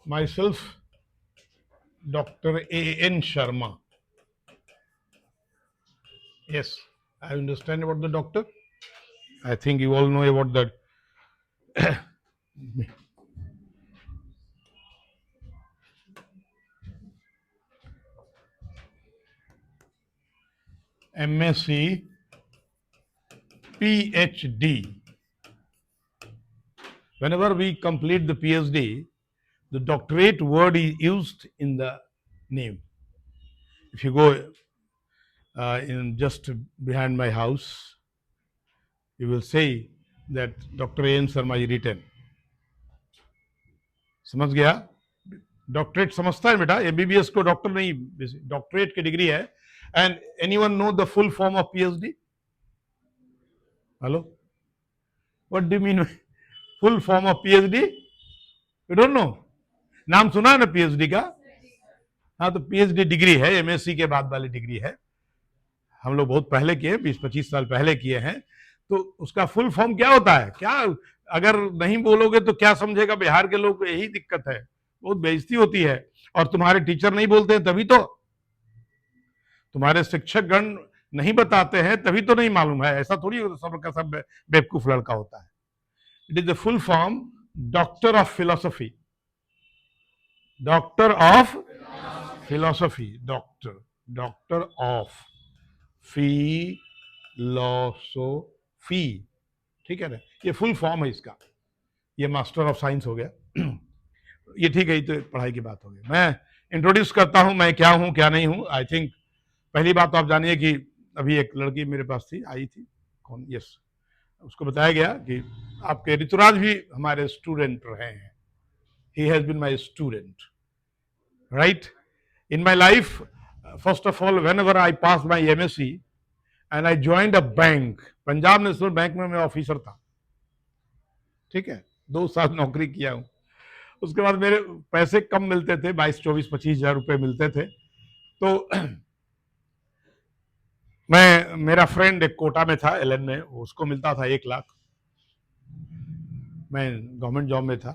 Myself, Dr. A.N. Sharma. Yes, I understand about the doctor. I think you all know about that. MSc, PhD. Whenever we complete the PhD, the doctorate word is used in the name. If you go in just behind my house, you will say that Dr. A.N. Sharma is written. समझ गया? Doctorate समझता है बेटा, MBBS को doctor नहीं, doctorate की degree है. And anyone know the full form of PhD? Hello, what do mean full form of PhD? You don't know? नाम सुना है ना पीएचडी का? हाँ, तो पीएचडी डिग्री है, एमएससी के बाद वाली डिग्री है. हम लोग बहुत पहले किए, 20-25 साल पहले किए हैं. तो उसका फुल फॉर्म क्या होता है? क्या अगर नहीं बोलोगे तो क्या समझेगा बिहार के लोग? यही दिक्कत है, बहुत बेइज्जती होती है. और तुम्हारे टीचर नहीं बोलते हैं तभी तो, तुम्हारे शिक्षक गण नहीं बताते हैं तभी तो नहीं मालूम है. ऐसा थोड़ी सब का सब बेवकूफ लड़का होता है. It is the full form doctor of philosophy. Doctor of philosophy, doctor of philosophy. ठीक है ना? ये फुल फॉर्म है इसका. ये मास्टर ऑफ साइंस हो गया. ये ठीक है, ये तो पढ़ाई की बात हो गई. मैं इंट्रोड्यूस करता हूं मैं क्या हूं क्या नहीं हूं. आई थिंक पहली बात तो आप जानिए कि अभी एक लड़की मेरे पास थी, आई थी. कौन? यस, उसको बताया गया कि आपके ऋतुराज भी हमारे स्टूडेंट रहे हैं. He has been my student, right, in my life. First of all, whenever I pass my MSc and I joined a bank, Punjab National Bank में मैं ऑफिसर था. ठीक है, 2 साल नौकरी किया हूं. उसके बाद मेरे पैसे कम मिलते थे, 22-24-25 हजार रुपए मिलते थे. तो मेरा फ्रेंड एक कोटा में था, एलएन में, उसको मिलता था 1 लाख. मैं गवर्नमेंट जॉब में था.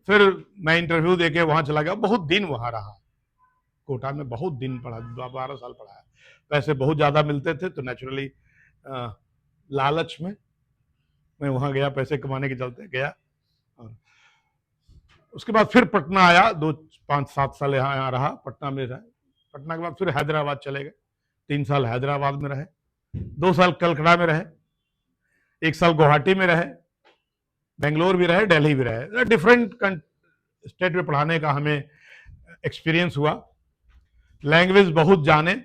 फिर मैं इंटरव्यू देके वहां चला गया. बहुत दिन वहां रहा, कोटा में बहुत दिन पढ़ा, 12 साल पढ़ाया. पैसे बहुत ज्यादा मिलते थे, तो नेचुरली लालच में मैं वहां गया, पैसे कमाने के चलते गया. और उसके बाद फिर पटना आया, 5-7 साल यहाँ रहा, पटना में रहा. पटना के बाद फिर हैदराबाद चले गए, 3 साल हैदराबाद में रहे, 2 साल कलकत्ता में रहे, 1 साल गुवाहाटी में रहे, बेंगलोर भी रहे, दिल्ली भी रहे. डिफरेंट स्टेट में पढ़ाने का हमें एक्सपीरियंस हुआ. लैंग्वेज बहुत जाने.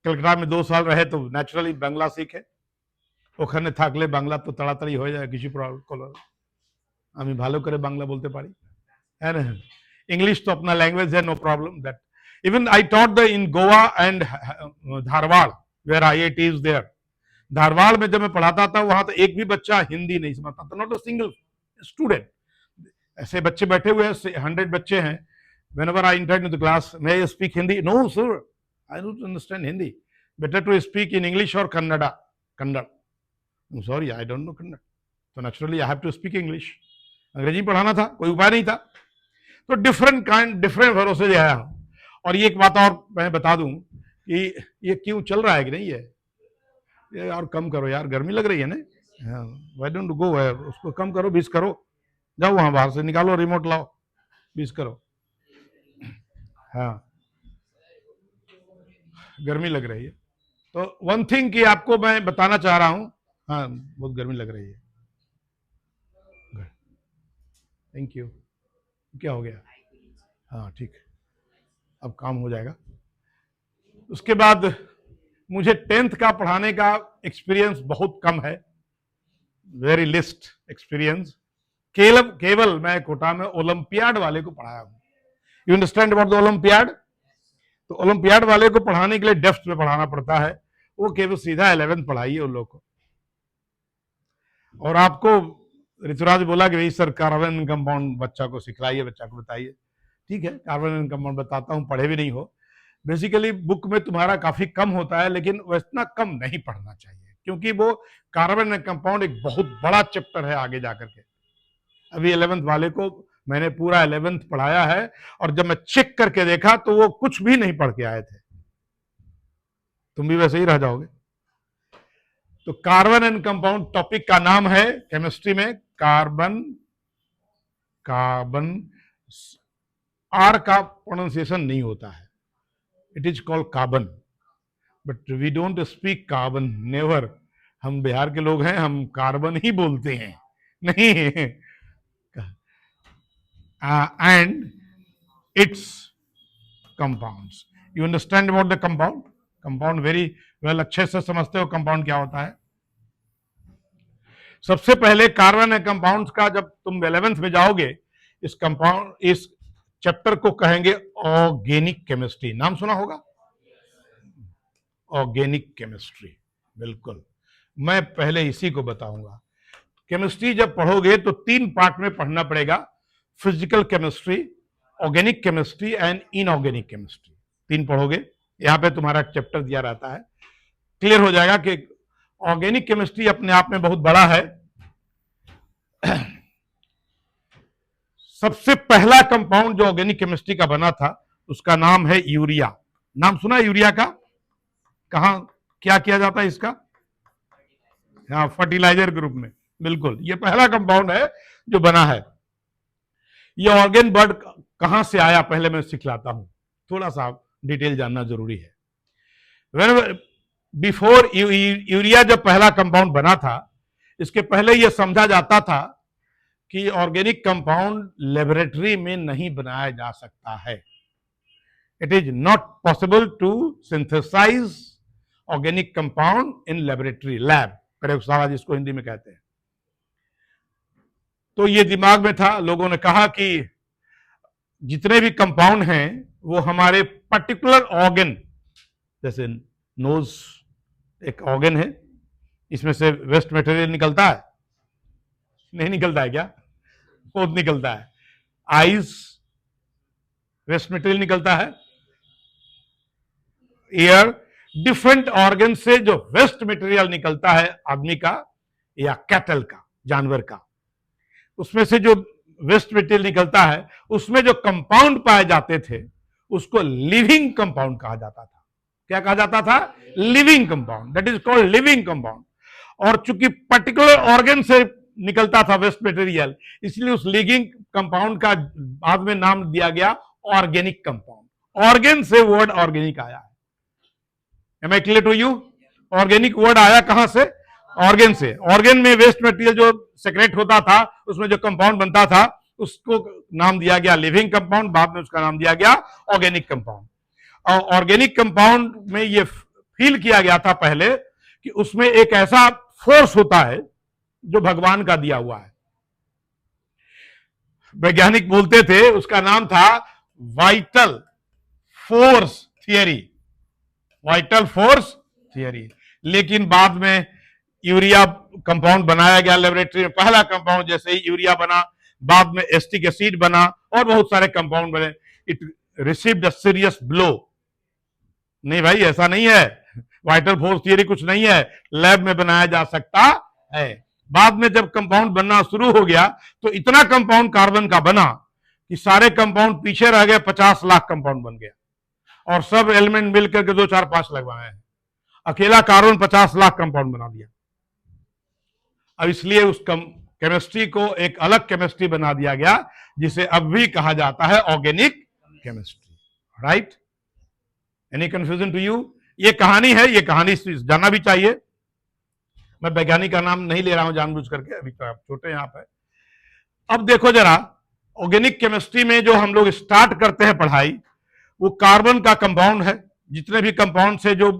कलकत्ता में 2 साल रहे तो नेचुरली बांग्ला सीखे. ওখানে থাকলে বাংলা তো তাড়াতাড়ি হয়ে যায়, কিছু প্রবলেম, আমি ভালো করে বাংলা বলতে পারি. হ্যাঁ না? इंग्लिश तो अपना लैंग्वेज है, no problem that. Even I taught the in Goa and Dharwad, where IIT is there. Dharwad में जब मैं पढ़ाता था, वहां तो एक भी बच्चा हिंदी नहीं समझता था, नॉट अ सिंगल स्टूडेंट. ऐसे बच्चे बैठे हुए हैं, 100 बच्चे हैं. whenever I enter into the class, may I speak Hindi? No sir, I don't understand Hindi. Better to speak in English or Kannada. Kannada. I'm sorry, I don't know Kannada. So naturally I have to speak English. अंग्रेजी पढ़ाना था, कोई उपाय नहीं था. तो different भरोसे से आया हूं. और ये एक बात और मैं बता दूं कि ये क्यों चल रहा है कि नहीं है, ये और कम करो यार, गर्मी लग रही है ना. व्हाई डोंट गो, उसको कम करो, 20 करो. जाओ वहां बाहर से निकालो, रिमोट लाओ, 20 करो. हाँ, गर्मी लग रही है. तो वन थिंग कि आपको मैं बताना चाह रहा हूं. हाँ, बहुत गर्मी लग रही है. Thank you. क्या हो गया? हाँ ठीक, अब काम हो जाएगा. उसके बाद मुझे 10th का पढ़ाने का एक्सपीरियंस बहुत कम है, वेरी लिस्ट एक्सपीरियंस. केवल मैं कोटा में ओलंपियाड वाले को पढ़ाया हूं. You understand about the olympiad? तो ओलंपियाड वाले को पढ़ाने के लिए डेप्थ में पढ़ाना पड़ता है. वो केवल सीधा 11th पढ़ाइए उन लोग को. और आपको ऋतुराज बोला कि भाई सर कार्बन एंड कंपाउंड बच्चा को सिखलाइए, बच्चा को बताइए. ठीक है, कार्बन एंड कंपाउंड बताता हूं, पढ़े भी नहीं हो. बेसिकली बुक में तुम्हारा काफी कम होता है, लेकिन इतना कम नहीं पढ़ना चाहिए, क्योंकि वो कार्बन एंड कंपाउंड एक बहुत बड़ा चैप्टर है आगे जाकर के. अभी 11th वाले को मैंने पूरा 11th पढ़ाया है, और जब मैं चेक करके देखा तो वो कुछ भी नहीं पढ़ के आए थे। तुम भी वैसे ही रह जाओगे। तो कार्बन एंड कंपाउंड टॉपिक का नाम है केमिस्ट्री में कार्बन। कार्बन आर का प्रोनाउंसिएशन नहीं होता है, it is called carbon, but we don't speak carbon, never. हम बिहार के लोग हैं, हम कार्बन ही बोलते हैं, नहीं। And it's compounds. You understand about the compound? Compound very well, अच्छे से समझते हो कंपाउंड क्या होता है? सबसे पहले कार्बन एंड कंपाउंड्स का जब तुम 11th में जाओगे, इस कंपाउंड, इस चैप्टर को कहेंगे ऑर्गेनिक केमिस्ट्री। नाम सुना होगा, ऑर्गेनिक केमिस्ट्री। बिल्कुल, मैं पहले इसी को बताऊंगा। केमिस्ट्री जब पढ़ोगे तो 3 पार्ट में पढ़ना पड़ेगा, physical chemistry, organic chemistry and inorganic chemistry. 3 पढ़ोगे, यहां पे तुम्हारा चैप्टर दिया रहता है, क्लियर हो जाएगा कि ऑर्गेनिक केमिस्ट्री अपने आप में बहुत बड़ा है। सबसे पहला कंपाउंड जो ऑर्गेनिक केमिस्ट्री का बना था उसका नाम है यूरिया। नाम सुना यूरिया का? कहां क्या किया जाता है इसका? हाँ, फर्टिलाइजर ग्रुप में। बिल्कुल, ये पहला कंपाउंड है जो बना है। ये ऑर्गेन बर्ड कहां से आया पहले मैं सिखलाता हूं, थोड़ा सा डिटेल जानना जरूरी है। बिफोर यूरिया जब पहला कंपाउंड बना था, इसके पहले यह समझा जाता था कि ऑर्गेनिक कंपाउंड लेबोरेटरी में नहीं बनाया जा सकता है। It is not possible to synthesise organic compound in laboratory, lab, प्रयोगशाला जिसको हिंदी में कहते हैं। तो ये दिमाग में था, लोगों ने कहा कि जितने भी कंपाउंड हैं वो हमारे पर्टिकुलर ऑर्गन, जैसे नोज एक ऑर्गन है, इसमें से वेस्ट मटेरियल निकलता है, नहीं निकलता है क्या? बहुत निकलता है। आईज, वेस्ट मटेरियल निकलता है। ईयर, डिफरेंट ऑर्गन से जो वेस्ट मटेरियल निकलता है आदमी का या कैटल का, जानवर का, उसमें से जो वेस्ट मटेरियल निकलता है उसमें जो कंपाउंड पाए जाते थे उसको लिविंग कंपाउंड कहा जाता था। क्या कहा जाता था? Living compound, that is called living compound. और चूंकि पर्टिकुलर ऑर्गन से निकलता था वेस्ट मटेरियल, इसलिए उस लिविंग कंपाउंड का बाद में नाम दिया गया ऑर्गेनिक कंपाउंड। ऑर्गन से वर्ड ऑर्गेनिक आया है। Am I clear to you? Organic word आया कहां से? ऑर्गन से। ऑर्गन में वेस्ट मटेरियल जो सेक्रेट होता था, उसमें जो कंपाउंड बनता था उसको नाम दिया गया लिविंग कंपाउंड, बाद में उसका नाम दिया गया ऑर्गेनिक कंपाउंड। और ऑर्गेनिक कंपाउंड में ये फील किया गया था पहले कि उसमें एक ऐसा फोर्स होता है जो भगवान का दिया हुआ है। वैज्ञानिक बोलते थे, उसका नाम था vital force theory, vital force theory. लेकिन बाद में यूरिया कंपाउंड बनाया गया लेबोरेटरी में, पहला कंपाउंड जैसे ही यूरिया बना, बाद में एस्टिक एसिड बना और बहुत सारे कंपाउंड बने। It received a serious blow. नहीं भाई, ऐसा नहीं है, वाइटल फोर्स थियरी कुछ नहीं है, लैब में बनाया जा सकता है। बाद में जब कंपाउंड बनना शुरू हो गया तो इतना कंपाउंड कार्बन का बना कि सारे कंपाउंड पीछे रह गए, 50 लाख कंपाउंड बन गया, और सब एलिमेंट मिलकर के 2, 4, 5 लगवाए हैं। अकेला कार्बन 50 लाख कंपाउंड बना दिया। अब इसलिए उस केमिस्ट्री को एक अलग केमिस्ट्री बना दिया गया, जिसे अब भी कहा जाता है organic chemistry. Right? Any confusion to you? ये कहानी है, ये कहानी जानना भी चाहिए। मैं वैज्ञानिक का नाम नहीं ले रहा हूं जानबूझ करके, अभी तो आप छोटे यहां पर। अब देखो जरा, ऑर्गेनिक केमिस्ट्री में जो हम लोग स्टार्ट करते हैं पढ़ाई, वो कार्बन का कंपाउंड है। जितने भी कंपाउंड से जो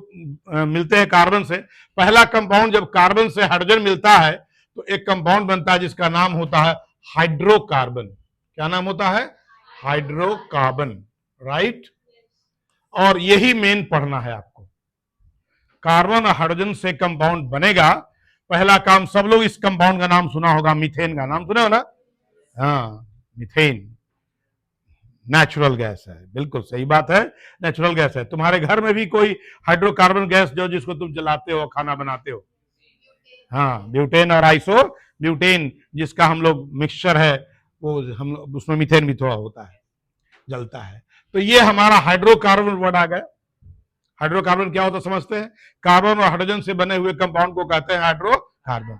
मिलते हैं कार्बन से, पहला कंपाउंड जब कार्बन से हाइड्रोजन मिलता है तो एक कंपाउंड बनता है जिसका नाम होता है हाइड्रोकार्बन। क्या नाम होता है? हाइड्रोकार्बन। राइट? और यही मेन पढ़ना है आपको। कार्बन और हाइड्रोजन से कंपाउंड बनेगा। पहला काम, सब लोग इस कंपाउंड का नाम सुना होगा, मीथेन का नाम सुना हो ना? हाँ, मीथेन नेचुरल गैस है। बिल्कुल सही बात है, नेचुरल गैस है। तुम्हारे घर में भी कोई हाइड्रोकार्बन गैस जो जिसको तुम जलाते हो, खाना बनाते हो? हाँ, ब्यूटेन और आइसो ब्यूटेन, जिसका हम लोग मिक्सचर है वो हम उसमें मीथेन भी थोड़ा होता है, जलता है। तो ये हमारा हाइड्रोकार्बन वर्ड आ गया। हाइड्रोकार्बन क्या होता है समझते हैं? कार्बन और हाइड्रोजन से बने हुए कंपाउंड को कहते हैं हाइड्रोकार्बन।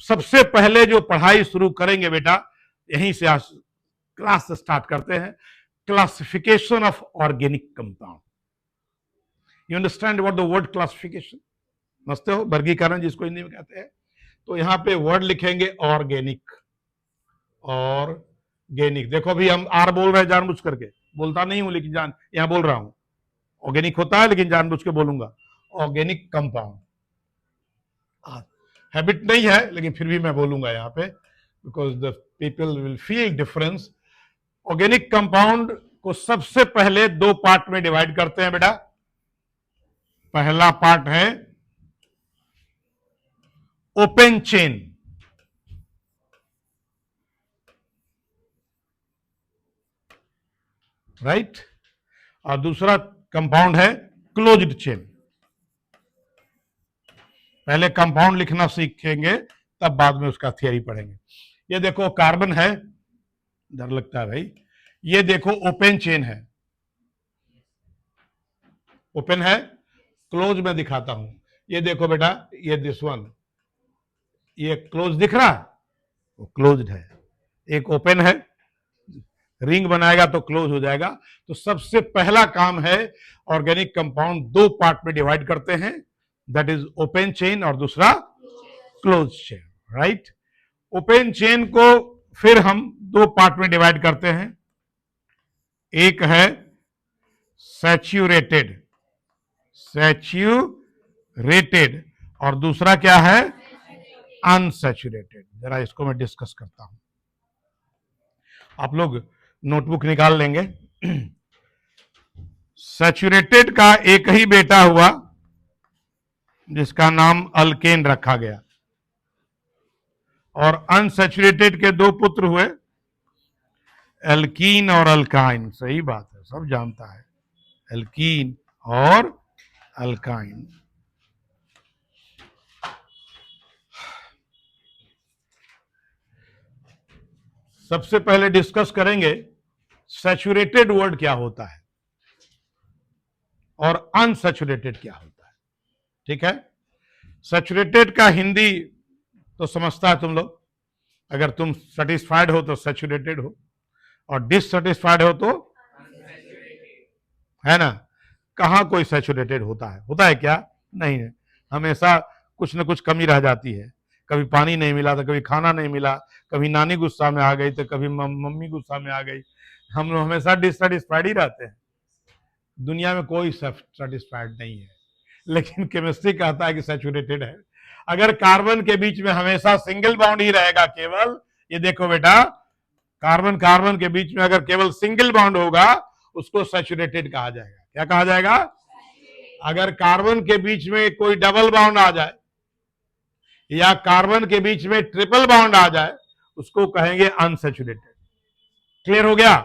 सबसे पहले जो पढ़ाई शुरू करेंगे बेटा, यहीं से क्लास स्टार्ट करते हैं, classification of organic compound. You understand what the word classification? समझते हो? वर्गीकरण जिसको हिंदी में कहते हैं। तो यहां पे वर्ड लिखेंगे ऑर्गेनिक। ऑर्गेनिक, देखो अभी हम आर बोल रहे हैं जानबूझ करके, बोलता नहीं हूं लेकिन यहां बोल रहा हूं। ऑर्गेनिक होता है लेकिन जानबूझ के बोलूंगा ऑर्गेनिक कंपाउंड। हैबिट नहीं है लेकिन फिर भी मैं बोलूंगा यहाँ पे, because the people will feel difference. Organic compound को सबसे पहले दो पार्ट में डिवाइड करते हैं बेटा। पहला पार्ट है ओपन चेन, राइट, और दूसरा कंपाउंड है क्लोज्ड चेन। पहले कंपाउंड लिखना सीखेंगे तब बाद में उसका थियरी पढ़ेंगे। ये देखो कार्बन है, डर लगता है भाई। ये देखो ओपन चेन है, ओपन है। क्लोज में दिखाता हूं, ये देखो बेटा, ये दिस वन, ये क्लोज दिख रहा है, वो क्लोज्ड है। एक ओपन है, रिंग बनाएगा तो क्लोज हो जाएगा। तो सबसे पहला काम है, ऑर्गेनिक कंपाउंड दो पार्ट में डिवाइड करते हैं, दैट इज ओपन चेन और दूसरा close chain, right. Open chain को फिर हम दो पार्ट में डिवाइड करते हैं, एक है सैचुरेटेड, सैचुरेटेड, और दूसरा क्या है? अनसैचुरेटेड। जरा इसको मैं डिस्कस करता हूं, आप लोग नोटबुक निकाल लेंगे। सैचुरेटेड का एक ही बेटा हुआ जिसका नाम अल्केन रखा गया, और अनसैचुरेटेड के दो पुत्र हुए, एल्कीन और अल्काइन। सही बात है, सब जानता है, एल्कीन और अल्काइन। सबसे पहले डिस्कस करेंगे सैचुरेटेड वर्ड क्या होता है और अनसैचुरेटेड क्या होता है, ठीक है। सैचुरेटेड का हिंदी तो समझता है तुम लोग, अगर तुम सेटिस्फाइड हो तो सैचुरेटेड हो, और डिससेटिस्फाइड हो तो, है ना। कहां कोई सैचुरेटेड होता है? होता है क्या? नहीं है, हमेशा कुछ ना कुछ कमी रह जाती है। कभी पानी नहीं मिला तो कभी खाना नहीं मिला, कभी नानी गुस्सा में आ गई तो कभी मम्मी गुस्सा में आ गई। हम लोग हमेशा डिससेटिस्फाइड ही रहते हैं। दुनिया में कोई सेटिस्फाइड नहीं है, लेकिन केमिस्ट्री कहता है कि सैचुरेटेड है। अगर कार्बन के बीच में हमेशा सिंगल बॉन्ड ही रहेगा केवल, ये देखो बेटा, कार्बन कार्बन के बीच में अगर केवल सिंगल बॉन्ड होगा उसको सैचुरेटेड कहा जाएगा। क्या कहा जाएगा? अगर कार्बन के बीच में कोई डबल बॉन्ड आ जाए या कार्बन के बीच में ट्रिपल बॉन्ड आ जाए उसको कहेंगे अनसैचुरेटेड। क्लियर हो गया?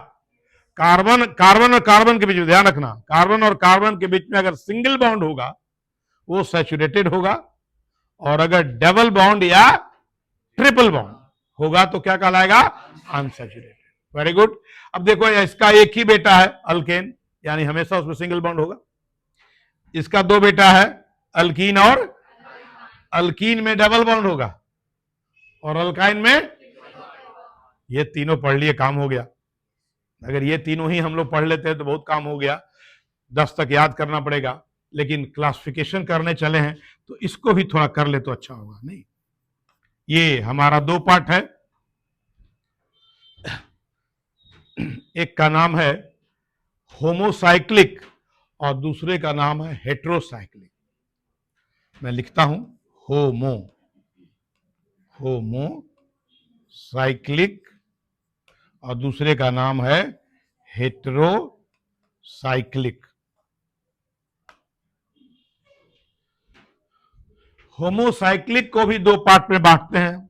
कार्बन और कार्बन के बीच में, ध्यान रखना, कार्बन और कार्बन के बीच में अगर सिंगल बॉन्ड होगा वो सैचुरेटेड होगा, और अगर डबल बॉन्ड या ट्रिपल बॉन्ड होगा तो क्या कहलाएगा? अनसैचुरेटेड। Very good. अब देखो इसका एक ही बेटा है अल्केन, यानी हमेशा उसमें सिंगल बॉन्ड होगा। इसका दो बेटा है अल्कीन, और अल्कीन में डबल बॉन्ड होगा और अल्काइन में, ये तीनों पढ़ लिए, काम हो गया। अगर ये तीनों ही हम लोग पढ़ लेते हैं तो बहुत काम हो गया। 10 तक याद करना पड़ेगा, लेकिन क्लासिफिकेशन करने चले हैं तो इसको भी थोड़ा कर ले तो अच्छा होगा। नहीं, ये हमारा दो पार्ट है, एक का नाम है होमोसाइक्लिक और दूसरे का नाम है हेट्रोसाइक्लिक। मैं लिखता हूं होमोसाइक्लिक और दूसरे का नाम है हेट्रोसाइक्लिक। होमोसाइक्लिक को भी दो पार्ट में बांटते हैं,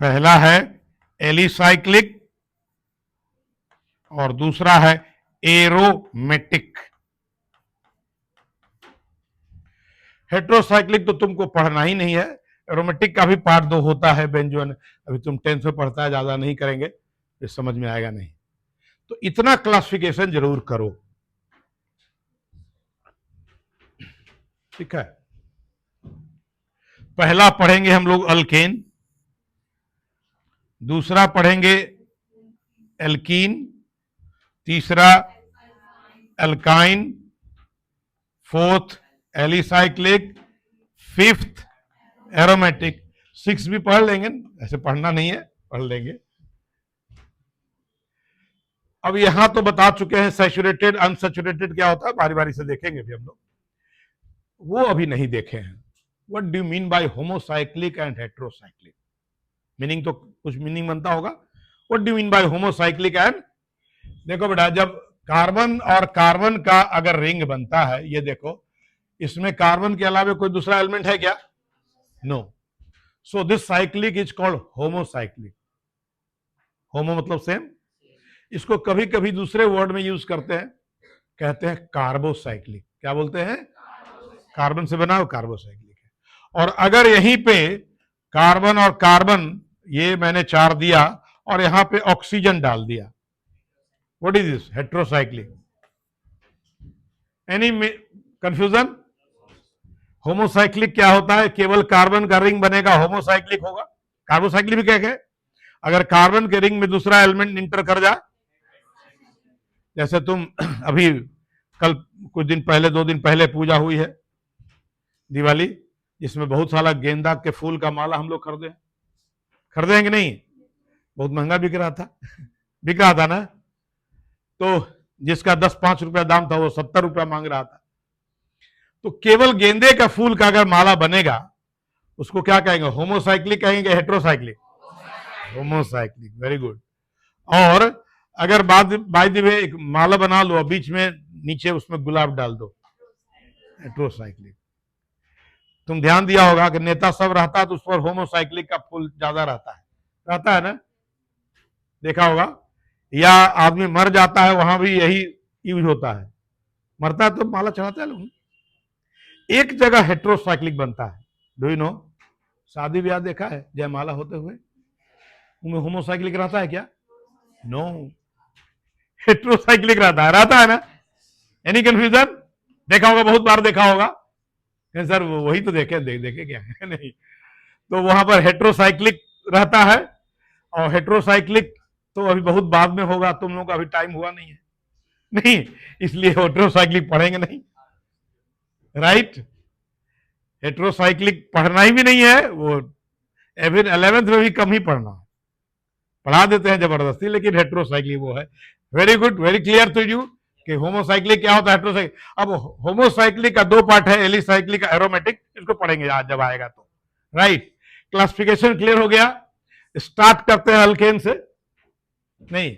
पहला है एलिसाइक्लिक और दूसरा है एरोमेटिक। हेट्रोसाइक्लिक तो तुमको पढ़ना ही नहीं है, एरोमेटिक का भी पार्ट 2 होता है, बेंजोन। अभी तुम 10th में पढ़ता है, ज्यादा नहीं करेंगे, फिर समझ में आएगा नहीं। तो इतना क्लासिफिकेशन जरूर करो, ठीक है। पहला पढ़ेंगे हम लोग अल्केन, दूसरा पढ़ेंगे एल्कीन, तीसरा alkyne, fourth alicyclic, fifth aromatic. 6 भी पढ़ लेंगे, ऐसे पढ़ना नहीं है, पढ़ लेंगे। अब यहां तो बता चुके हैं सैचुरेटेड अनसैचुरेटेड क्या होता है, बारी बारी से देखेंगे भी हम लोग, वो अभी नहीं देखे हैं। What do you mean by homocyclic and heterocyclic? Meaning तो कुछ मीनिंग बनता होगा। What do you mean by homocyclic and, देखो बेटा, जब कार्बन और कार्बन का अगर रिंग बनता है, ये देखो, इसमें कार्बन के अलावा कोई दूसरा एलिमेंट है क्या? No. So this cyclic is called homocyclic. Homo मतलब सेम, इसको कभी कभी दूसरे वर्ड में यूज करते हैं, कहते हैं कार्बोसाइक्लिक। क्या बोलते हैं? कार्बन से बना हुआ कार्बोसाइक्लिक है। और अगर यहीं पे कार्बन और कार्बन, ये मैंने 4 दिया और यहां पे ऑक्सीजन डाल दिया, what is this? Heterocyclic. Any confusion? Homocyclic क्या होता है? केवल कार्बन का रिंग बनेगा, होमोसाइक्लिक होगा। कार्बोसाइक्लिक भी क्या है? अगर कार्बन के रिंग में दूसरा एलिमेंट इंटर कर जाए, जैसे तुम अभी कल कुछ दिन पहले, 2 दिन पहले पूजा हुई है दिवाली, जिसमें बहुत सारा गेंदा के फूल का माला हम लोग खरीदेंगे नहीं? बहुत महंगा बिक रहा था बिक रहा था ना। तो जिसका 10-5 रुपया दाम था, वो 70 रुपया मांग रहा था। तो केवल गेंदे का फूल का अगर माला बनेगा, उसको क्या कहेंगे? होमोसाइक्लिक कहेंगे, हेट्रोसाइक्लिक? होमोसाइक्लिक। Very good. और अगर बाय द वे एक माला बना लो, बीच में नीचे उसमें गुलाब डाल दो, हेट्रोसाइक्लिक। तुम ध्यान दिया होगा कि नेता सब रहता है तो उस पर होमोसाइक्लिक का फूल ज्यादा रहता है ना, देखा होगा। या आदमी मर जाता है, वहां भी यही यूज होता है। मरता है तो माला चढ़ाते हैं लोग। एक जगह हेट्रोसाइक्लिक बनता है, डू यू नो? शादी ब्याह देखा है जयमाला होते हुए, उनमें होमोसाइक्लिक रहता है क्या? नो, हेट्रोसाइक्लिक रहता है ना। Any confusion? देखा होगा, बहुत बार देखा होगा। सर वही तो देखे क्या है नहीं। तो वहां पर हेट्रोसाइक्लिक रहता है, और हेट्रोसाइक्लिक तो अभी बहुत बाद में होगा, तुम लोगों का अभी टाइम हुआ नहीं है, नहीं, इसलिए हेट्रोसाइक्लिक पढ़ेंगे नहीं, राइट? हेट्रोसाइक्लिक पढ़ना ही भी नहीं है, वो इवन 11th में भी कम ही पढ़ा देते हैं जबरदस्ती, लेकिन हेट्रोसाइक्लिक वो है। Very good, very clear to you कि होमोसाइक्लिक क्या होता है, हेट्रोसाइक्लिक। अब होमोसाइक्लिक का 2 पार्ट है, एलिसाइक्लिक का एरोमेटिक, इसको पढ़ेंगे आज जब आएगा तो, राइट? क्लासिफिकेशन क्लियर हो गया। स्टार्ट करते हैं अल्केन से। नहीं,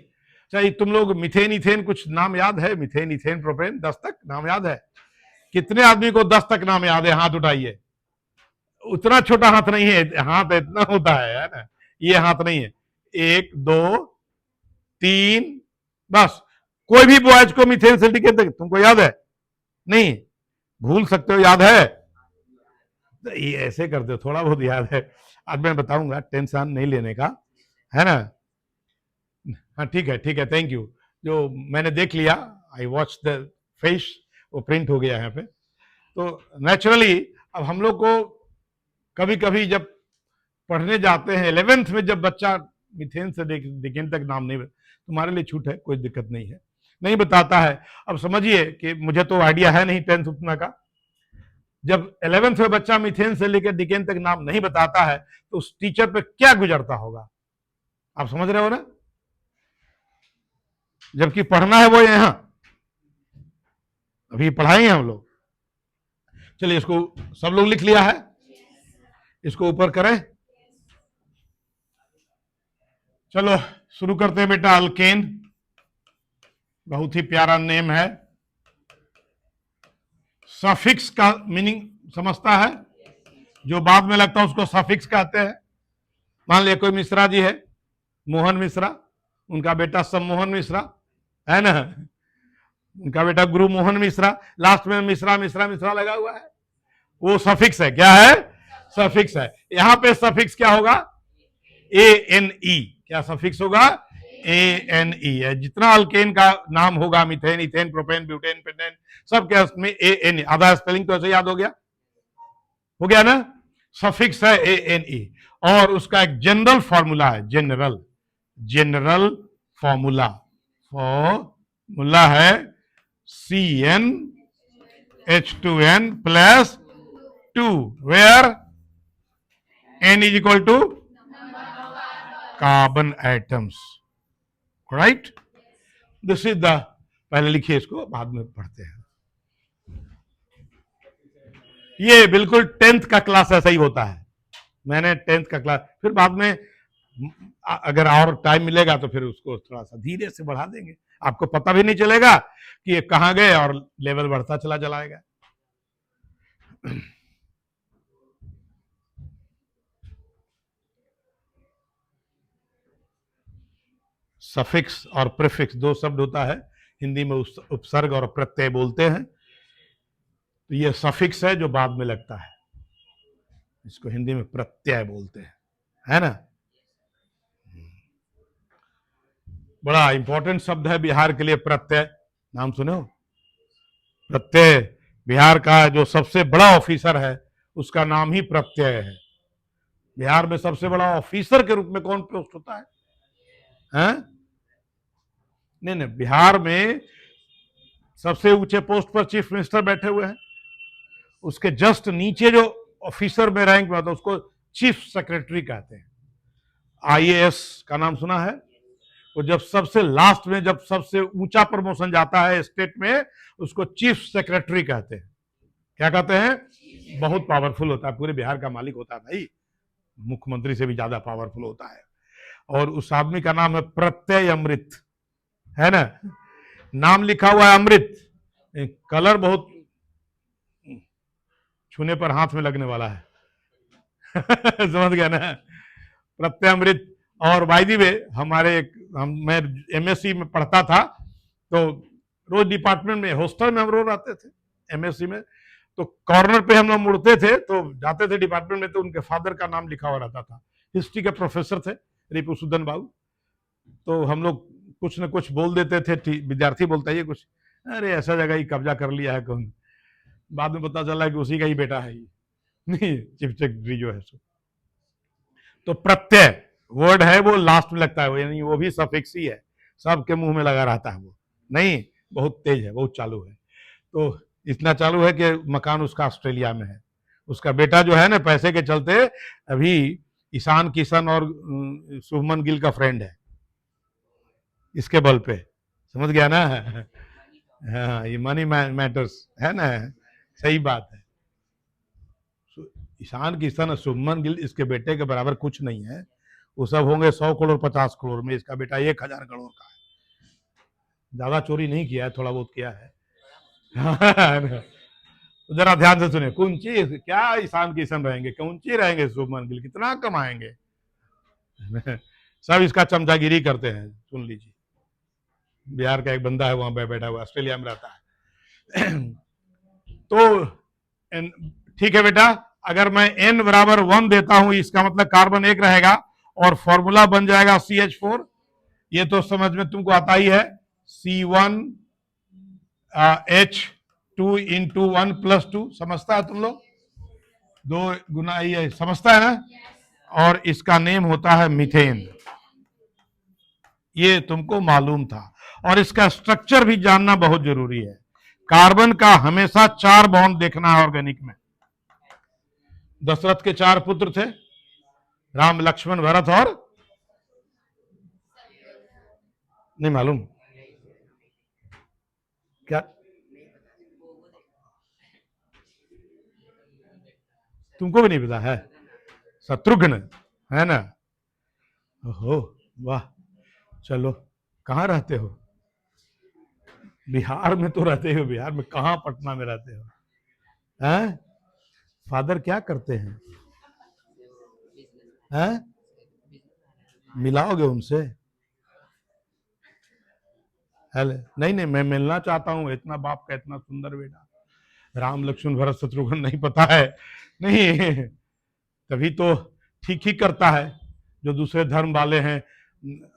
चाहिए तुम लोग मिथेन इथेन कुछ नाम याद है? मिथेन इथेन प्रोपेन 10 तक नाम याद है? कितने आदमी को 10 तक नाम याद है? हाथ उठाइए। उतना छोटा हाथ नहीं है, हाथ इतना होता है ना, ये हाथ नहीं है। 1 2 3, बस। कोई भी बॉयज को मिथेन सिंडिकेट तुमको याद है? नहीं, भूल सकते हो, याद है? ये ऐसे करते हो, थोड़ा बहुत याद है। आज मैं बताऊंगा, टेंशन नहीं लेने का, है ना? हाँ ठीक है, थैंक यू। जो मैंने देख लिया, आई वॉच द फेस, वो प्रिंट हो गया यहाँ पे। तो नेचुरली अब हम लोग को कभी कभी जब पढ़ने जाते हैं 11th में, जब बच्चा मिथेन से डिकेन तक नाम नहीं, तुम्हारे लिए छूट है, कोई दिक्कत नहीं है, नहीं बताता है। अब समझिए कि मुझे तो आइडिया है नहीं 10th उतना का। जब 11th में बच्चा मिथेन से लेकर डिकेन तक नाम नहीं बताता है, तो उस टीचर पे क्या गुजरता होगा, आप समझ रहे हो ना? जबकि पढ़ना है वो यहां, अभी पढ़ाएंगे हम लोग। चलिए, इसको सब लोग लिख लिया है, इसको ऊपर करें। चलो शुरू करते हैं बेटा। अल्केन बहुत ही प्यारा नेम है। सफिक्स का मीनिंग समझता है? जो बाद में लगता है उसको सफिक्स कहते हैं। मान लिया कोई मिश्रा जी है, मोहन मिश्रा, उनका बेटा सम्मोहन मिश्रा, है ना, उनका बेटा गुरु मोहन मिश्रा, लास्ट में मिश्रा मिश्रा मिश्रा लगा हुआ है, वो सफिक्स है। क्या है? सफिक्स है। यहां पे सफिक्स क्या होगा? ANE। क्या सफिक्स होगा? ANE है। जितना अल्केन का नाम होगा, methane, ethane, propane, butane, pentane, सबके में ANE। आधा स्पेलिंग तो ऐसे याद हो गया ना? सफिक्स है ANE। और उसका एक जनरल फॉर्मूला है, जनरल फॉर्मूला है CnH2n plus 2, where n is equal to carbon atoms, right? This is the, पहले लिखिए इसको, बाद में पढ़ते हैं। ये बिल्कुल 10th का क्लास ऐसा ही होता है। मैंने 10th का क्लास, फिर बाद में अगर और टाइम मिलेगा तो फिर उसको थोड़ा सा धीरे से बढ़ा देंगे, आपको पता भी नहीं चलेगा कि ये कहां गए और लेवल बढ़ता चला जाएगा। सफिक्स और प्रीफिक्स दो शब्द होता है, हिंदी में उपसर्ग और प्रत्यय बोलते हैं। तो ये सफिक्स है जो बाद में लगता है, इसको हिंदी में प्रत्यय बोलते हैं, है ना? बड़ा इंपॉर्टेंट शब्द है बिहार के लिए प्रत्यय। नाम सुने हो? प्रत्यय, बिहार का जो सबसे बड़ा ऑफिसर है उसका नाम ही प्रत्यय है। बिहार में सबसे बड़ा ऑफिसर के रूप में कौन पोस्ट होता है? हैं? नहीं, बिहार में सबसे ऊंचे पोस्ट पर चीफ मिनिस्टर बैठे हुए हैं, उसके जस्ट नीचे जो ऑफिसर में रैंक में आता है उसको चीफ सेक्रेटरी कहते हैं। IAS का नाम सुना है? वो जब सबसे लास्ट में, जब सबसे ऊंचा प्रमोशन जाता है स्टेट में, उसको चीफ सेक्रेटरी कहते हैं। क्या कहते हैं? बहुत पावरफुल होता है, पूरे बिहार का मालिक होता है भाई, मुख्यमंत्री से भी ज्यादा पावरफुल होता है। और उस आदमी का नाम है प्रत्यय अमृत, है ना? नाम लिखा हुआ है अमृत, कलर बहुत छूने पर हाथ में लगने वाला है। समझ गया ना? प्रत्यय अमृत। और बाय द वे हमारे मैं MSc में पढ़ता था, तो रोज डिपार्टमेंट में, हॉस्टल में हम रोज रहते थे MSc में, तो कॉर्नर पे हम लोग मुड़ते थे तो जाते थे डिपार्टमेंट में, तो उनके फादर का नाम लिखा हुआ रहता था। हिस्ट्री के प्रोफेसर थे रिपुसूदन बाबू। तो हम लोग कुछ न कुछ बोल देते थे, विद्यार्थी बोलता है कुछ, अरे ऐसा जगह ही कब्जा कर लिया है कौन, बाद में पता चला कि उसी का ही बेटा है, नहीं चीफ सेक्रेटरी जो है सो। तो प्रत्यय वर्ड है वो लास्ट में लगता है, यानी वो भी सफिक्स ही है, सबके मुंह में लगा रहता है वो, नहीं बहुत तेज है, बहुत चालू है। तो इतना चालू है कि मकान उसका ऑस्ट्रेलिया में है, उसका बेटा जो है ना पैसे के चलते अभी ईशान किशन और शुभमन गिल का फ्रेंड है, इसके बल पे, समझ गया ना? हाँ, ये मनी मैटर्स है ना, सही बात है। ईशान किशन और शुभमन गिल इसके बेटे के बराबर कुछ नहीं है, वो सब होंगे 100 करोड़ 50 करोड़ में, इसका बेटा 1000 करोड़ का है। ज्यादा चोरी नहीं किया है, थोड़ा बहुत किया है। तो जरा ध्यान से सुने, कुंची क्या ईशान किशन रहेंगे, कुंची रहेंगे शुभमन गिल, कितना कमाएंगे। सब इसका चमचागिरी करते हैं, सुन लीजिए। बिहार का एक बंदा है वहां पे बैठा हुआ, ऑस्ट्रेलिया में रहता है। तो ठीक है बेटा, अगर मैं n बराबर 1 देता हूं, इसका मतलब कार्बन 1 रहेगा और फॉर्मूला बन जाएगा CH4। ये तो समझ में तुमको आता ही है, C1 H2 इंटू 1 प्लस 2, समझता है तुम लोग? 2 गुना ये समझता है ना? और इसका नेम होता है मीथेन, ये तुमको मालूम था। और इसका स्ट्रक्चर भी जानना बहुत जरूरी है। कार्बन का हमेशा 4 बॉन्ड देखना है ऑर्गेनिक में। दशरथ के 4 पुत्र थे, राम लक्ष्मण भरत और, नहीं मालूम क्या? तुमको भी नहीं पता है? शत्रुघ्न, है ना? ओहो वाह, चलो कहाँ रहते हो? बिहार में तो रहते हो, बिहार में कहाँ, पटना में रहते हो? हैं? फादर क्या करते हैं? हैं? मिलाओगे उनसे? नहीं नहीं, मैं मिलना चाहता हूँ, इतना बाप का इतना सुंदर बेटा, राम लक्ष्मण भरत शत्रुघ्न नहीं पता है? नहीं तभी तो ठीक ही करता है। जो दूसरे धर्म वाले हैं,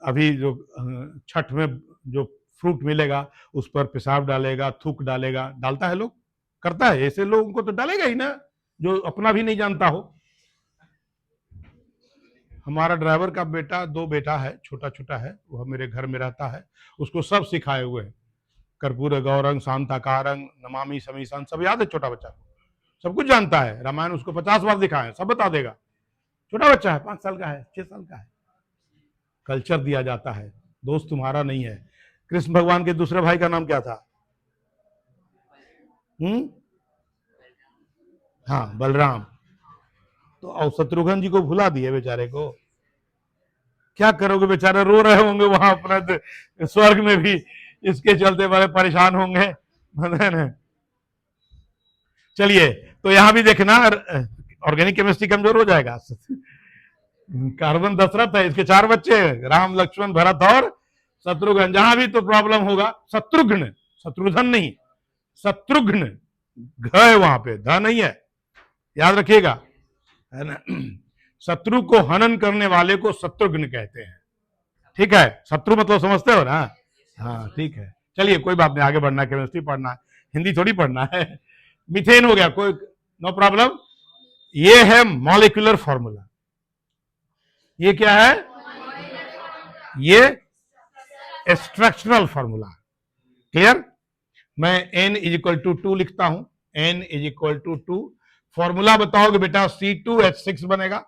अभी जो छठ में जो फ्रूट मिलेगा उस पर पेशाब डालेगा, थूक डालेगा, डालता है लोग, करता है। ऐसे लोगों को तो डालेगा ही ना, जो अपना भी नहीं जानता हो। हमारा ड्राइवर का बेटा, 2 बेटा है, छोटा छोटा है, वह मेरे घर में रहता है, उसको सब सिखाए हुए हैं। कर्पूर गौरंग शांताकारंग नमामि समीसान सब याद है। छोटा बच्चा सब कुछ जानता है, रामायण उसको 50 बार दिखाए, सब बता देगा। छोटा बच्चा है, 5 साल का है, 6 साल का है। कल्चर दिया जाता है, दोस्त तुम्हारा नहीं है। कृष्ण भगवान के दूसरे भाई का नाम क्या था? हाँ, बलराम। तो और शत्रुघ्न जी को भुला दिए बेचारे को। क्या करोगे, बेचारे रो रहे होंगे वहां अपना स्वर्ग में भी, इसके चलते बड़े परेशान होंगे। चलिए, तो यहां भी देखना, ऑर्गेनिक केमिस्ट्री कमजोर हो जाएगा। कार्बन दशरथ है, इसके 4 बच्चे हैं, राम लक्ष्मण भरत और शत्रुघ्न। जहां भी तो प्रॉब्लम होगा, शत्रुघ्न, शत्रुघ्न नहीं, शत्रुघ्न, घ है वहां पे, ध नहीं है, याद रखिएगा, है ना। शत्रु को हनन करने वाले को शत्रुघ्न कहते हैं। ठीक है, शत्रु मतलब समझते हो ना? हाँ ठीक है, चलिए कोई बात नहीं, आगे बढ़ना है, केमिस्ट्री पढ़ना है, हिंदी थोड़ी पढ़ना है। मीथेन हो गया, कोई नो प्रॉब्लम। ये है मॉलिक्यूलर फॉर्मूला। ये क्या है? ये स्ट्रक्चरल फॉर्मूला। क्लियर? मैं n इज इक्वल टू 2 लिखता हूं, n is equal to 2। Formula बताओगे बेटा, C2H6 बनेगा।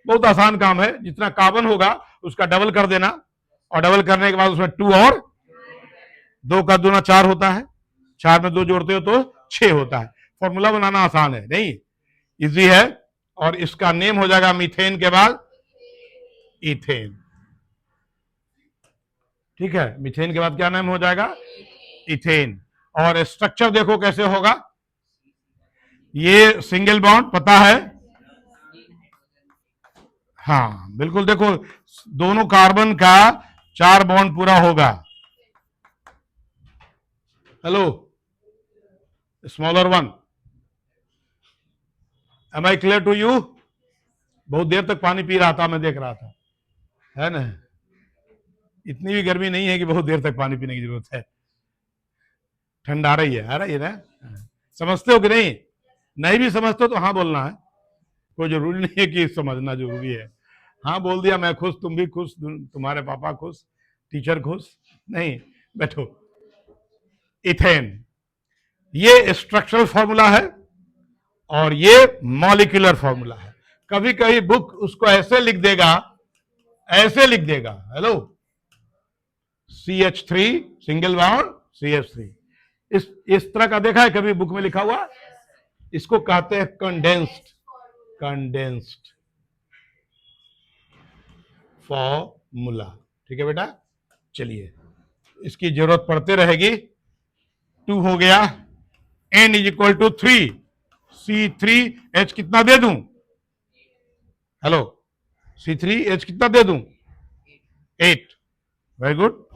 बहुत आसान काम है, जितना कार्बन होगा उसका डबल कर देना, और डबल करने के बाद उसमें 2 और 2 का 2 4 होता है, 4 में 2 जोड़ते हो तो 6 होता है। फॉर्मूला बनाना आसान है, नहीं इजी है। और इसका नेम हो जाएगा मीथेन के बाद इथेन। ठीक है, मीथेन के बाद क्या नाम हो जाएगा? इथेन। और स्ट्रक्चर देखो कैसे होगा। ये सिंगल बॉन्ड पता है, हाँ बिल्कुल, देखो दोनों कार्बन का 4 बॉन्ड पूरा होगा। Hello, smaller one, am I clear to you? बहुत देर तक पानी पी रहा था, मैं देख रहा था, है ना। इतनी भी गर्मी नहीं है कि बहुत देर तक पानी पीने की जरूरत है। ठंड आ रही है, आ रही है ना? समझते हो कि नहीं? नहीं भी समझते हो तो हाँ बोलना है, कोई जरूरी नहीं है कि समझना जरूरी है। हाँ बोल दिया, मैं खुश, तुम भी खुश, तुम्हारे पापा खुश, टीचर खुश। नहीं, बैठो। इथेन, ये स्ट्रक्चरल फॉर्मूला है और ये मॉलिक्यूलर फॉर्मूला है। कभी कभी बुक उसको ऐसे लिख देगा, ऐसे लिख देगा, hello, CH3 single bond CH3, इस तरह का देखा है कभी बुक में लिखा हुआ? इसको कहते हैं कंडेंस्ड, कंडेंस्ड फॉर्मूला। ठीक है बेटा, चलिए इसकी जरूरत पड़ते रहेगी। 2 हो गया, n is equal to 3, C3H कितना दे दूं? हेलो, C3H कितना दे दूं? 8। वेरी गुड,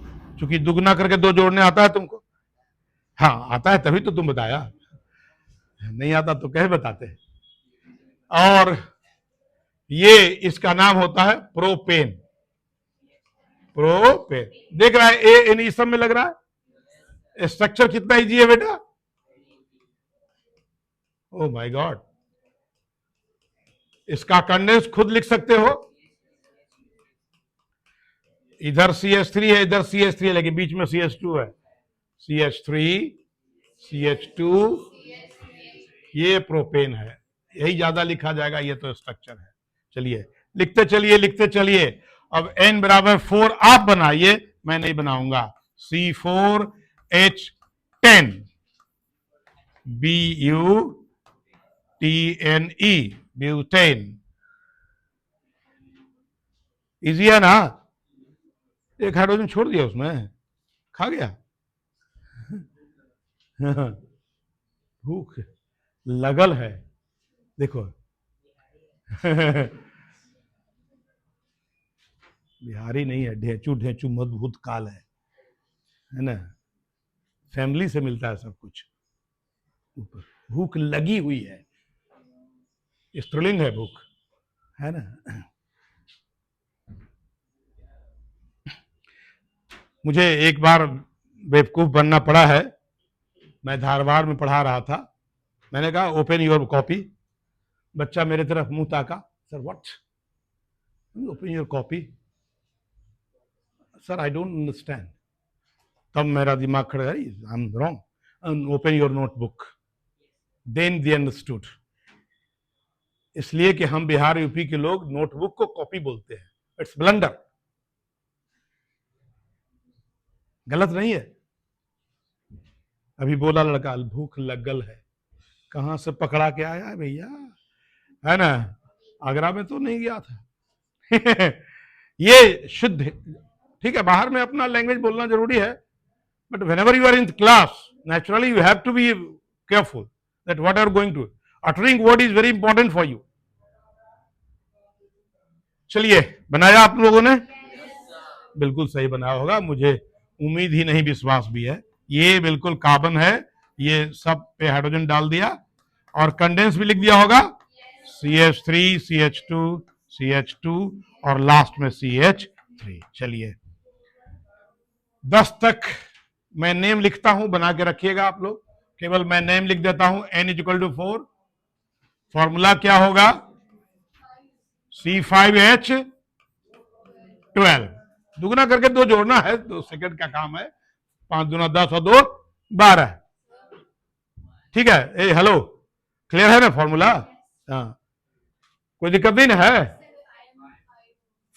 चूंकि दुगना करके 2 जोड़ने आता है तुमको। हाँ आता है, तभी तो तुम बताया, नहीं आता तो कहे बताते। और ये इसका नाम होता है प्रोपेन। प्रोपेन, देख रहा है, ए इन सब में लग रहा है। स्ट्रक्चर कितना इजी है बेटा, ओ माय गॉड। इसका कंडेंस खुद लिख सकते हो, इधर CH3 है, इधर CH3 है, लेकिन बीच में CH2 है, CH3 CH2, ये प्रोपेन है, यही ज्यादा लिखा जाएगा, ये तो स्ट्रक्चर है। चलिए लिखते चलिए, लिखते चलिए। अब n बराबर 4 आप बनाइए, मैं नहीं बनाऊंगा। C4H10 BUTNE, butane. इजी है ना? एक हाइड्रोजन छोड़ दिया उसमें, खा गया। भूख लगल है, देखो। बिहारी नहीं है, ढेंचू ढेंचू मधुभूत काल है ना। फैमिली से मिलता है सब कुछ। भूख लगी हुई है, स्त्रीलिंग है भूख। है ना। मुझे एक बार बेवकूफ बनना पड़ा है। मैं धारवाड़ में पढ़ा रहा था। मैंने कहा ओपन योर कॉपी। बच्चा मेरे तरफ मुंह ताका, sir what, open your copy, sir I don't understand. तब मेरा दिमाग खड़ा, I am wrong, open your notebook. Then they understood. इसलिए कि हम बिहार यूपी के लोग नोटबुक को कॉपी बोलते हैं। इट्स ब्लंडर, गलत नहीं है। अभी बोला लड़का भूख लगल है, कहां से पकड़ा के आया है भैया, है ना, आगरा में तो नहीं गया था। ये शुद्ध, ठीक है, बाहर में अपना लैंग्वेज बोलना जरूरी है, but whenever you are in class, naturally you have to be careful that what you are going to uttering word is very important for you. चलिए, बनाया आप लोगों ने? बिल्कुल सही बनाया होगा, मुझे उम्मीद ही नहीं, विश्वास भी है। ये बिल्कुल कार्बन है, ये सब पे हाइड्रोजन डाल दिया और कंडेंस भी लिख दिया होगा, CH3 CH2 CH2 और लास्ट में CH3। चलिए, 10 तक मैं नेम लिखता हूं, बना के रखिएगा आप लोग। केवल मैं नेम लिख देता हूं, N=4। फॉर्मूला क्या होगा? C5H12। दुगना करके 2 जोड़ना है, 2 सेकंड का काम है। 5 दूना 10 और 2 12। ठीक है, ए हेलो, क्लियर है ना फॉर्मूला? हाँ, कोई दिक्कत नहीं ना है?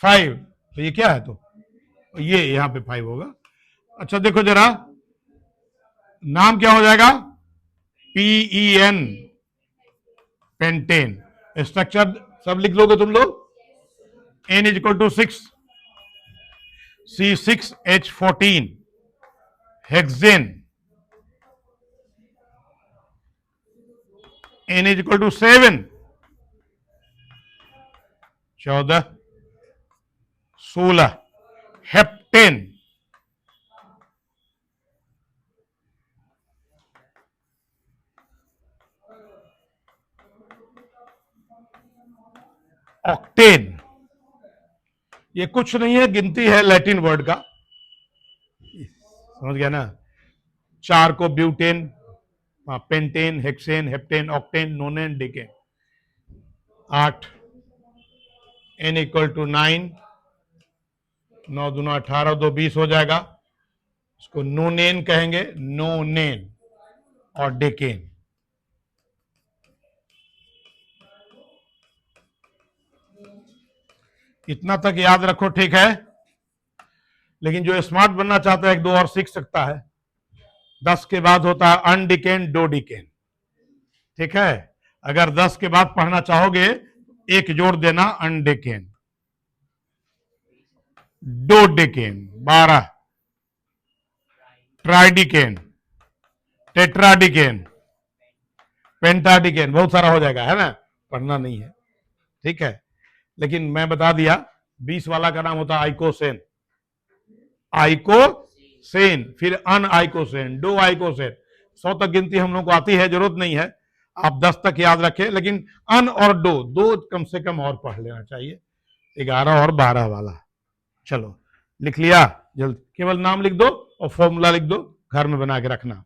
5, तो ये क्या है, तो ये यहां पे 5 होगा। अच्छा देखो जरा, नाम क्या हो जाएगा? PEN, pentane. स्ट्रक्चर सब लिख लोगे तुम लोग? N=6, C6H14, hexane. N=7, 14, 16, heptane. Octane, ये कुछ नहीं है, गिनती है लैटिन वर्ड का, समझ गया ना? 4 को butane, pentane, hexane, heptane, octane, नोनेन, decane. 8, N=9, 9 दूना 18, 2 20 हो जाएगा। इसको नोनेन कहेंगे, नोनेन और डेकेन। इतना तक याद रखो, ठीक है? लेकिन जो स्मार्ट बनना चाहता है 1-2 और सीख सकता है। 10 के बाद होता है अनडिकेन, डोडिकेन। ठीक है, अगर 10 के बाद पढ़ना चाहोगे, एक जोड़ देना, अनडिकेन, डोडिकेन 12, ट्राइडिकेन, टेट्राडिकेन, पेंटाडिकेन, बहुत सारा हो जाएगा, है ना? पढ़ना नहीं है, ठीक है? लेकिन मैं बता दिया, 20 वाला का नाम होता है आइकोसेन। आइकोसेन, फिर अन आइकोसेन, डो आइकोसेन। 100 तक गिनती हम लोग को आती है, जरूरत नहीं है आप 10 तक याद रखें, लेकिन अन और डो, 2 कम से कम और पढ़ लेना चाहिए, 11 और 12 वाला। चलो, लिख लिया? जल्द, केवल नाम लिख दो और फॉर्मूला लिख दो, घर में बना के रखना।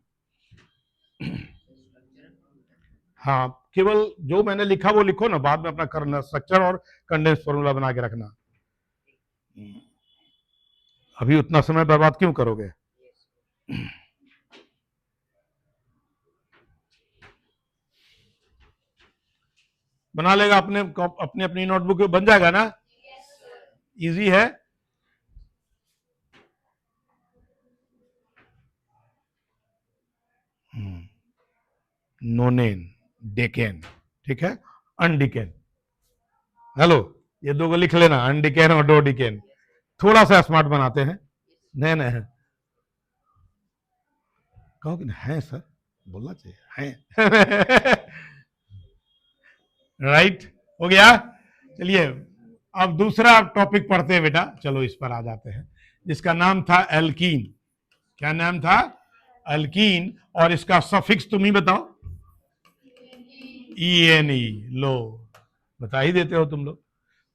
हाँ, केवल जो मैंने लिखा वो लिखो ना, बाद में अपना करना, स्ट्रक्चर और कंडेंस फॉर्मूला बना के रखना। अभी उतना समय बर्बाद क्यों करोगे? बना लेगा अपने अपनी अपनी नोटबुक में, बन जाएगा ना? इजी है। नोनेन, डेकेन, ठीक है, अनडिकेन। हेलो, ये 2 को लिख लेना, अनडिकेन और डोडिकेन। थोड़ा सा स्मार्ट बनाते हैं। नहीं नहीं, कहो कि है सर, बोलना चाहिए है। राइट, हो गया? चलिए, अब दूसरा टॉपिक पढ़ते हैं बेटा, चलो इस पर आ जाते हैं, जिसका नाम था एल्कीन। क्या नाम था? एल्कीन। और इसका सफिक्स तुम ही बताओ। ENE, लो, बता ही देते हो तुम लोग।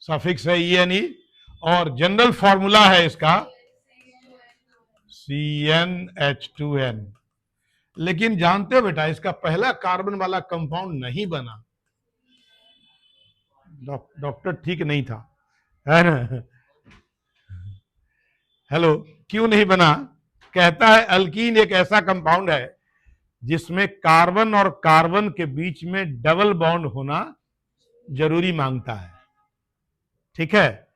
सफिक्स है ENE, और जनरल फॉर्मूला है इसका CnH2n। लेकिन जानते हो बेटा, इसका पहला कार्बन वाला कंपाउंड नहीं बना, डॉक्टर ठीक नहीं था, है ना। हेलो, क्यों नहीं बना? कहता है अल्कीन एक ऐसा कंपाउंड है जिसमें कार्बन और कार्बन के बीच में डबल बॉन्ड होना जरूरी मांगता है। ठीक है,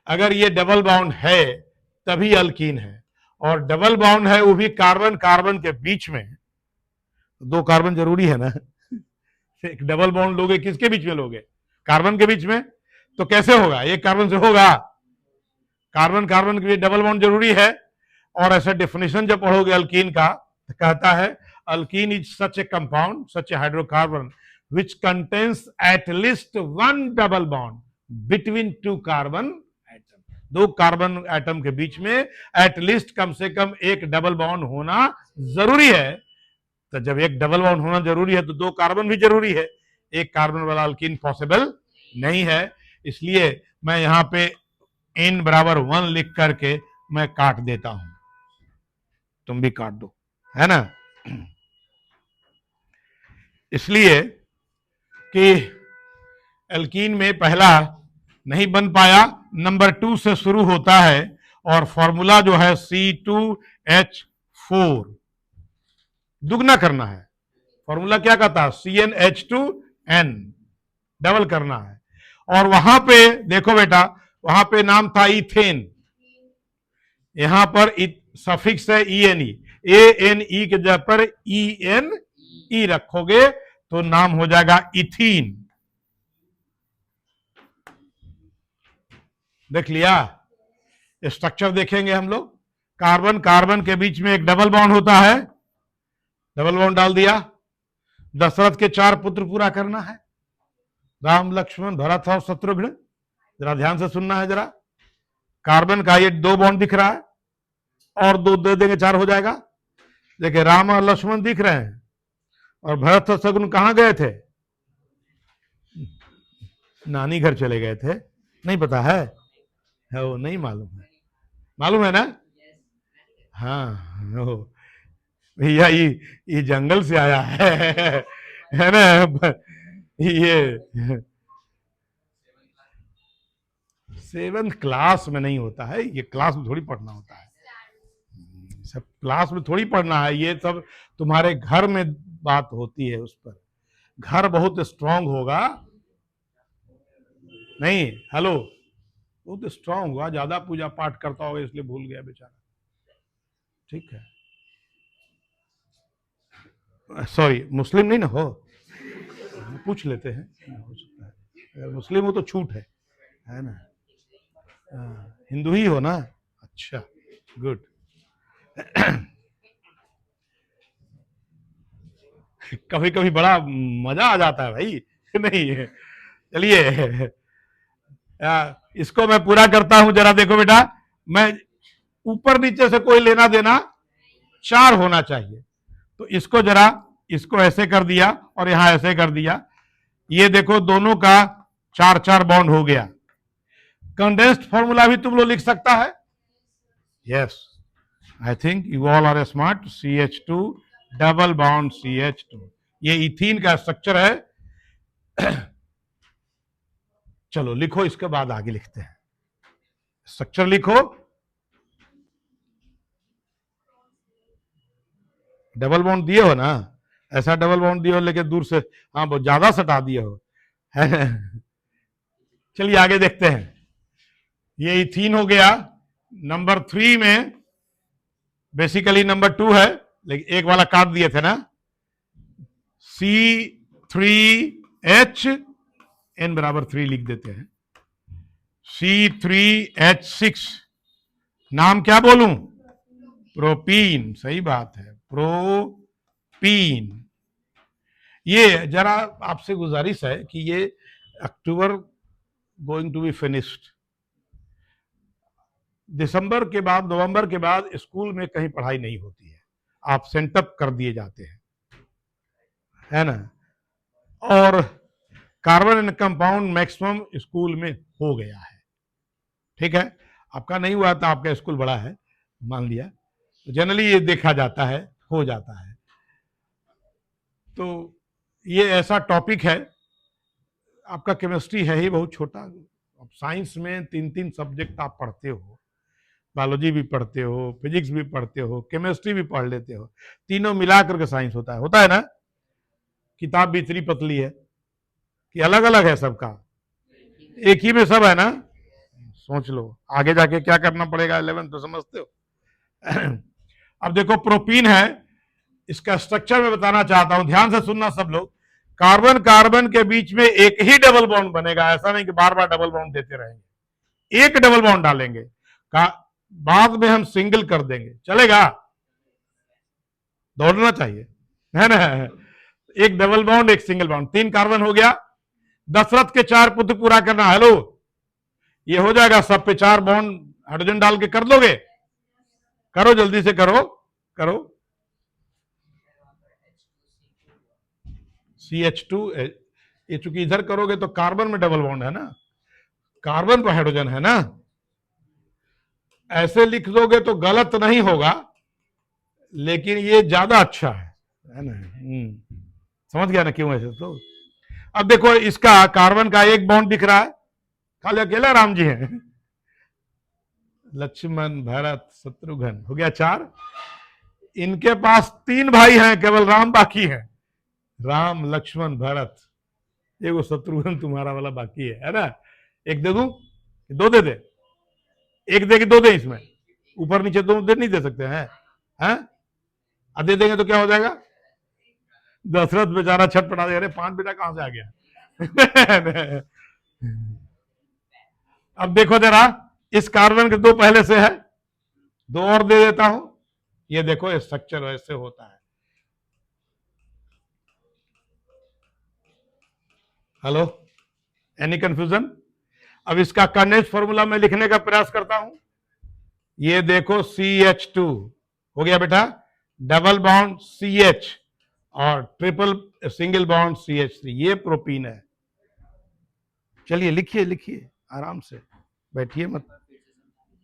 अगर ये डबल बॉन्ड है तभी अल्कीन है, और डबल बॉन्ड है वो भी कार्बन कार्बन के बीच में, दो कार्बन जरूरी है ना। एक डबल बॉन्ड लोगे, किसके बीच में लोगे? कार्बन के बीच में। तो कैसे होगा? एक कार्बन से होगा, कार्बन कार्बन के लिए डबल बॉन्ड जरूरी है। और ऐसा डेफिनेशन जब पढ़ोगे अल्कीन का, तो कहता है alkene is such A compound, such A hydrocarbon which contains at least one double bond between two carbon atom। दो कार्बन एटम के बीच में एटलीस्ट कम से कम एक डबल बॉन्ड होना जरूरी है। तो जब एक डबल बॉन्ड होना जरूरी है तो दो कार्बन भी जरूरी है। एक कार्बन वाला अल्कीन पॉसिबल नहीं है। इसलिए मैं यहां पे n बराबर 1 लिख करके मैं काट देता हूं, तुम भी काट दो, है ना। इसलिए कि एल्कीन में पहला नहीं बन पाया, नंबर 2 से शुरू होता है, और फॉर्मूला जो है C2H4 दुगना करना है। फॉर्मूला क्या कहता है? CnH2n डबल करना है। और वहां पे देखो बेटा, वहां पे नाम था इथेन, यहां पर सफिक्स है ENE, ANE के जगह पर ENE रखोगे तो नाम हो जाएगा इथीन। देख लिया? स्ट्रक्चर देखेंगे हम लोग, कार्बन कार्बन के बीच में एक डबल बॉन्ड होता है, डबल बॉन्ड डाल दिया। दशरथ के 4 पुत्र पूरा करना है, राम लक्ष्मण भरत और शत्रुघ्न। जरा ध्यान से सुनना है जरा। कार्बन का ये 2 बॉन्ड दिख रहा है, और 2 दे देंगे 4 हो जाएगा। देखिए राम और लक्ष्मण दिख रहे हैं, और भरत और शत्रुघ्न कहां गए थे? नानी घर चले गए थे। नहीं पता है वो नहीं मालूम है, मालूम है ना? हाँ, भैया ये जंगल से आया है ना। ये 7th क्लास में नहीं होता है, ये क्लास में थोड़ी पढ़ना होता है, सब क्लास में थोड़ी पढ़ना है, ये सब तुम्हारे घर में बात होती है। उस पर घर बहुत स्ट्रांग होगा, नहीं हेलो, बहुत स्ट्रांग हुआ, ज्यादा पूजा पाठ करता होगा इसलिए भूल गया बेचारा। ठीक है, सॉरी, मुस्लिम नहीं ना हो, पूछ लेते हैं, हो सकता है अगर मुस्लिम हो तो छूट है ना। हिंदू ही हो ना? अच्छा, गुड। कभी कभी बड़ा मजा आ जाता है भाई। नहीं, चलिए इसको मैं पूरा करता हूं, जरा देखो बेटा, मैं ऊपर नीचे से कोई लेना देना 4 होना चाहिए, तो इसको जरा, इसको ऐसे कर दिया और यहां ऐसे कर दिया, ये देखो दोनों का 4-4 बॉन्ड हो गया। कंडेंस्ड फॉर्मूला भी तुम लोग लिख सकता है। Yes, I think you all are smart. CH2 double bond CH2, ये इथीन का स्ट्रक्चर है। चलो लिखो, इसके बाद आगे लिखते हैं। स्ट्रक्चर लिखो, डबल बॉन्ड दिए हो ना, ऐसा डबल बॉन्ड दिए हो लेकिन दूर से, हाँ बहुत ज्यादा सटा दिए हो, है। चलिए आगे देखते हैं। ये इथीन हो गया। नंबर 3 में बेसिकली नंबर 2 है, लेकिन एक वाला काट दिए थे ना, C3H, n बराबर 3 लिख देते हैं। C3H6, नाम क्या बोलूं? प्रोपीन, सही बात है, प्रोपीन। ये जरा आपसे गुजारिश है कि ये अक्टूबर गोइंग टू बी फिनिश्ड, दिसंबर के बाद, नवंबर के बाद स्कूल में कहीं पढ़ाई नहीं होती है, आप सेंटअप कर दिए जाते हैं, है ना। और carbon and compound maximum school में हो गया है, ठीक है। आपका नहीं हुआ तो आपका स्कूल बड़ा है, मान लिया, जनरली ये देखा जाता है, हो जाता है। तो ये ऐसा टॉपिक है, आपका केमिस्ट्री है ही बहुत छोटा। अब साइंस में 3-3 सब्जेक्ट आप पढ़ते हो, बायोलॉजी भी पढ़ते हो, फिजिक्स भी पढ़ते हो, केमिस्ट्री भी पढ़ लेते हो, तीनों मिला करके साइंस होता है ना। किताब भी इतनी पतली है कि अलग अलग है सबका, एक ही में सब है ना। सोच लो आगे जाके क्या करना पड़ेगा, 11 तो समझते हो। अब देखो प्रोपीन है, इसका स्ट्रक्चर मैं बताना चाहता हूं, ध्यान से सुनना सब लोग। कार्बन कार्बन के बीच में एक ही डबल बॉन्ड बनेगा, ऐसा नहीं कि बार बार डबल बॉन्ड देते रहेंगे, एक डबल बॉन्ड डालेंगे, बाद में हम सिंगल कर देंगे, चलेगा, दौड़ना चाहिए, है ना। एक डबल बॉन्ड एक सिंगल बॉन्ड, 3 कार्बन हो गया। दशरथ के 4 पुत्र पूरा करना, हेलो, ये हो जाएगा, सब पे 4 बॉन्ड हाइड्रोजन डाल के कर दोगे, करो जल्दी से करो करो। CH2, ये चूंकि इधर करोगे तो कार्बन में डबल बॉन्ड है ना, कार्बन पर हाइड्रोजन है ना, ऐसे लिख दोगे तो गलत नहीं होगा, लेकिन ये ज्यादा अच्छा है ना। समझ गया ना क्यों ऐसे। तो अब देखो इसका कार्बन का एक बॉन्ड दिख रहा है, खाली अकेला राम जी हैं, लक्ष्मण भरत शत्रुघ्न हो गया 4। इनके पास 3 भाई हैं, केवल राम बाकी है, राम लक्ष्मण भरत, ये वो शत्रुघ्न तुम्हारा वाला बाकी है ना। एक दे दूं, 2 दे दे, एक दे के 2 दे, इसमें ऊपर नीचे 2 दे नहीं दे सकते हैं, दे देंगे तो क्या हो जाएगा। दशरथ बेचारा छटपटा दे, अरे 5 बेटा कहां से आ गया। अब देखो जरा, इस कार्बन के 2 पहले से है, 2 और दे देता हूं, ये देखो स्ट्रक्चर ऐसे होता है। Hello, any confusion. अब इसका कंडेंस फॉर्मूला में लिखने का प्रयास करता हूं, ये देखो CH2 हो गया बेटा, डबल बॉन्ड CH और ट्रिपल सिंगल बॉन्ड CH3, ये प्रोपीन है। चलिए लिखिए लिखिए आराम से, बैठिए मत,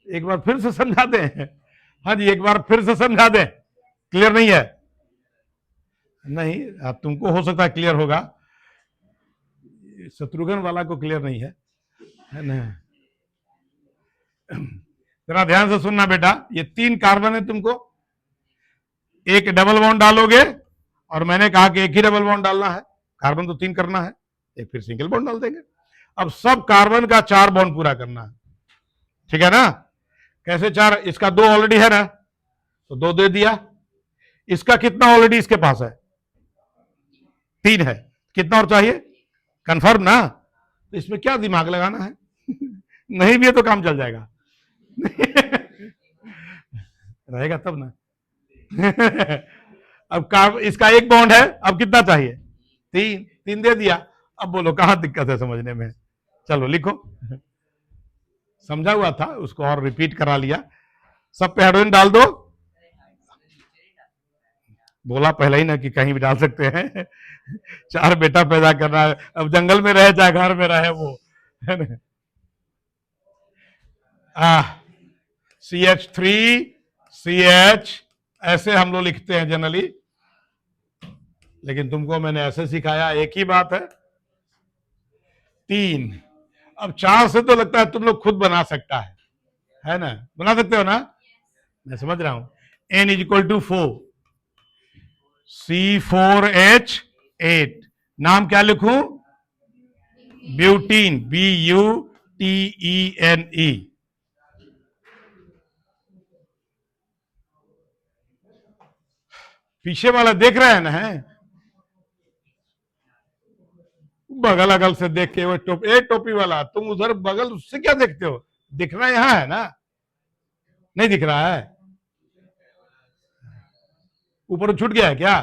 एक बार फिर से समझा दें। हाँ जी, एक बार फिर से समझा दें, क्लियर नहीं है। नहीं, अब तुमको हो सकता है क्लियर होगा, शत्रुघ्न वाला को क्लियर नहीं है ना। जरा ध्यान से सुनना बेटा, ये 3 कार्बन है, तुमको एक डबल बॉन्ड डालोगे, और मैंने कहा कि एक ही डबल बॉन्ड डालना है, कार्बन तो 3 करना है, एक फिर सिंगल बॉन्ड डाल देंगे। अब सब कार्बन का 4 बॉन्ड पूरा करना है, ठीक है ना। कैसे 4, इसका 2 ऑलरेडी है ना, तो 2 दे दिया। इसका कितना ऑलरेडी इसके पास है, 3 है, कितना और चाहिए, कंफर्म ना। तो इसमें क्या दिमाग लगाना है। नहीं भी है तो काम चल जाएगा। रहेगा तब ना। अब कार्ब इसका 1 बॉन्ड है, अब कितना चाहिए, 3 दे दिया। अब बोलो कहां दिक्कत है समझने में, चलो लिखो। समझा हुआ था, उसको और रिपीट करा लिया। सब पे हाइड्रोजन डाल दो, बोला पहले ही ना कि कहीं भी डाल सकते हैं। 4 बेटा पैदा करना है, अब जंगल में रहे चाहे घर में रहे वो, है ना। CH3 CH ऐसे हम लोग लिखते हैं जनरली, लेकिन तुमको मैंने ऐसे सिखाया, एक ही बात है। 3, अब 4 से तो लगता है तुम लोग खुद बना सकता है ना, बना सकते हो ना, मैं समझ रहा हूं। N=4, C4H8, नाम क्या लिखूं, ब्यूटीन, BUTENE। पीछे वाला देख रहे हैं ना, है बगल अगल से देख के, वो टोपी वाला, तुम उधर बगल उससे क्या देखते हो, दिखना यहां है ना, नहीं दिख रहा है, ऊपर छूट गया है क्या,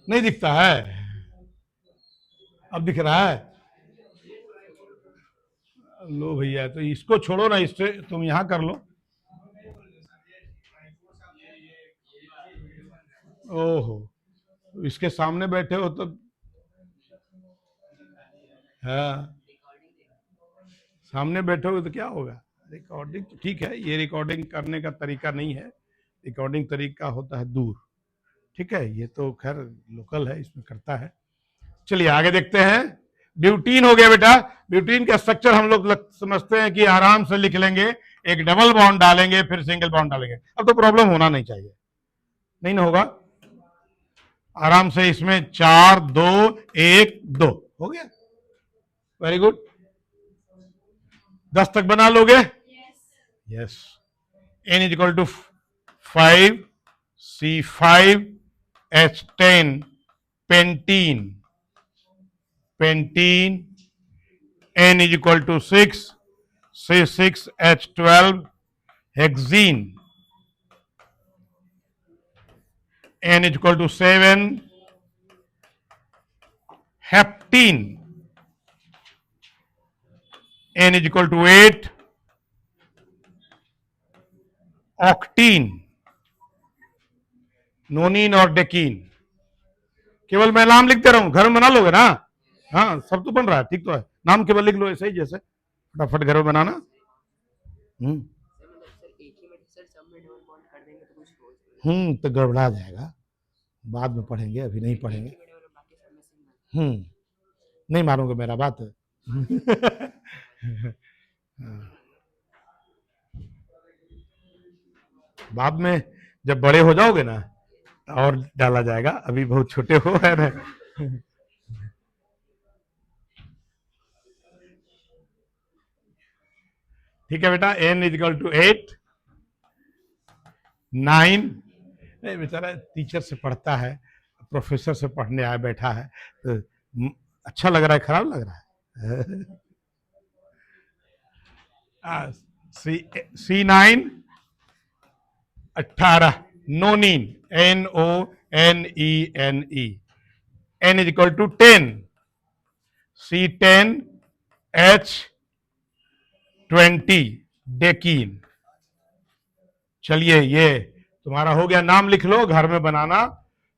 नहीं दिखता है, अब दिख रहा है। लो भैया, तो इसको छोड़ो ना, इससे तुम यहां कर लो। ओहो, इसके सामने बैठे हो तो हाँ, सामने बैठे हो तो क्या होगा। रिकॉर्डिंग तो ठीक है, ये रिकॉर्डिंग करने का तरीका नहीं है, रिकॉर्डिंग तरीका होता है दूर। ठीक है, ये तो खैर लोकल है, इसमें करता है। चलिए आगे देखते हैं। ब्यूटीन हो गया बेटा। ब्यूटीन का स्ट्रक्चर हम लोग समझते हैं कि आराम से लिख लेंगे, एक डबल बॉन्ड डालेंगे फिर सिंगल बॉन्ड डालेंगे। अब तो प्रॉब्लम होना नहीं चाहिए, नहीं ना होगा, आराम से इसमें 4 2 1 2 हो गया। वेरी गुड, 10 तक बना लोगे? Yes. N is equal to 5 C5 H10 pentene, pentene. N is equal to 6 C6H12 hexene, N is equal to 7 heptene, N is equal to 8 octene, नोनीन और डेकीन। केवल मैं नाम लिखते रहूं, घर में बना लोगे ना? हाँ सब तो बन रहा है, ठीक तो है, नाम केवल लिख लो ऐसे ही, जैसे फटाफट घर में बनाना। तो गड़बड़ा जाएगा, बाद में पढ़ेंगे, अभी नहीं पढ़ेंगे। नहीं मानोगे मेरा बात। बाद में जब बड़े हो जाओगे ना और डाला जाएगा, अभी बहुत छोटे हो, है ना। ठीक है बेटा, n इज इक्वल टू 8 9। नहीं बेचारा टीचर से पढ़ता है, प्रोफेसर से पढ़ने आया बैठा है, तो अच्छा लग रहा है खराब लग रहा है? C9 18 nonene, NONENE, N is equal to 10 C10 H20 decene. चलिए ये तुम्हारा हो गया, नाम लिख लो, घर में बनाना,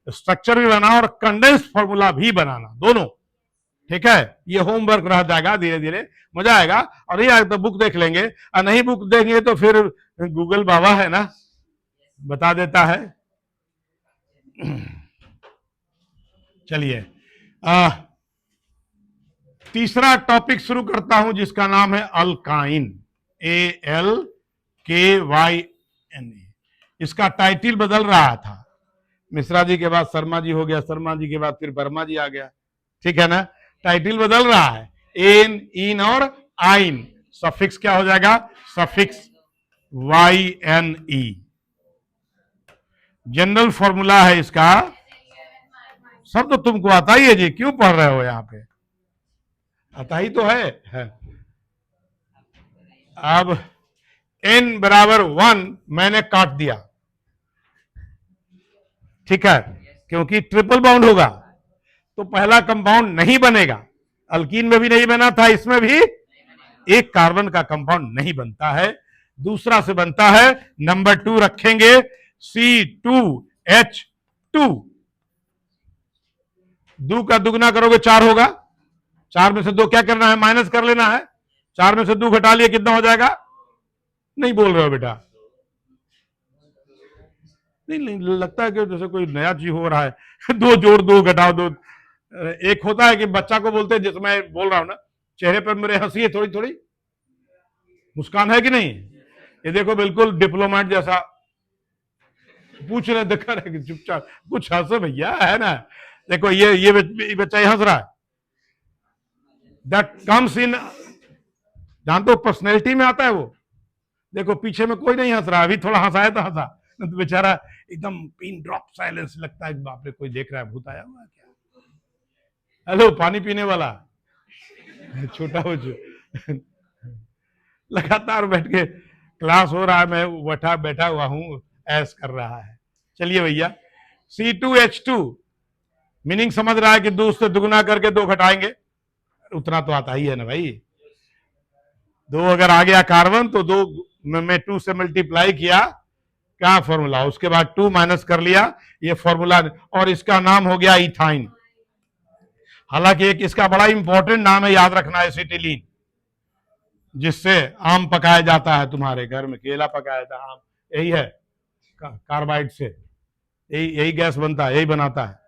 स्ट्रक्चर भी बनाना और कंडेंस फॉर्मूला भी बनाना, दोनों। ठीक है, ये होमवर्क रह जाएगा, धीरे धीरे मजा आएगा। और ये तो बुक देख लेंगे, और नहीं बुक देखेंगे तो फिर गूगल बाबा है ना, बता देता है। चलिए तीसरा टॉपिक शुरू करता हूं, जिसका नाम है अल्काइन, ALKYNE। इसका टाइटल बदल रहा था, मिश्रा जी के बाद शर्मा जी हो गया, शर्मा जी के बाद फिर वर्मा जी आ गया, ठीक है ना, टाइटल बदल रहा है। एन, इन और आइन, सफिक्स क्या हो जाएगा? Suffix YNE। जनरल फॉर्मूला है इसका, सब तो तुमको आता ही है जी, क्यों पढ़ रहे हो यहां पे, आता ही तो है। अब n बराबर 1 मैंने काट दिया, ठीक है, क्योंकि ट्रिपल बाउंड होगा तो पहला कंपाउंड नहीं बनेगा। अल्कीन में भी नहीं बना था, इसमें भी एक कार्बन का कंपाउंड नहीं बनता है, दूसरा से बनता है। नंबर 2 रखेंगे, C2H2, 2 का दुगना करोगे 4 होगा, 4 में से 2 क्या करना है? माइनस कर लेना है। 4 में से 2 घटा लिए कितना हो जाएगा? नहीं बोल रहे हो बेटा? नहीं लगता है कि जैसे कोई नया चीज हो रहा है। 2 जोड़ 2 घटाओ 2। एक होता है कि बच्चा को बोलते हैं, जिसमें मैं बोल रहा हूं ना, चेहरे पर मेरे हंसी है, थोड़ी थोड़ी मुस्कान है कि नहीं? ये देखो बिल्कुल डिप्लोमेट जैसा पूछ रहे, देखा रहे चुपचाप, कुछ हंसो भैया, है ना। देखो ये बच्चा हंस रहा है, दैट कम्स इन, जानते हो पर्सनैलिटी में आता है वो। देखो पीछे में कोई नहीं हंस रहा, अभी थोड़ा हंसाया तो हंसा, तो बेचारा एकदम पिन ड्रॉप साइलेंस, लगता है बाप रे कोई देख रहा है, भूत आया हुआ क्या। हेलो पानी पीने वाला छोटा हो जो लगातार बैठ के क्लास हो रहा है, मैं बैठा हुआ हूं, ऐस कर रहा है। चलिए भैया, C2H2 मीनिंग समझ रहा है कि 2 से दुगुना करके 2 घटाएंगे, उतना तो आता ही है ना भाई। 2 अगर आ गया कार्बन तो 2 में 2 से मल्टीप्लाई किया क्या फॉर्मूला, उसके बाद 2 माइनस कर लिया, ये फॉर्मूला, और इसका नाम हो गया इथाइन। हालांकि एक इसका बड़ा इंपॉर्टेंट नाम है, याद रखना, एसिटिलीन, जिससे आम पकाया जाता है तुम्हारे घर में, केला पकाया जाता है, आम, यही है, कार्बाइड से यही यही गैस बनता है, यही बनाता है,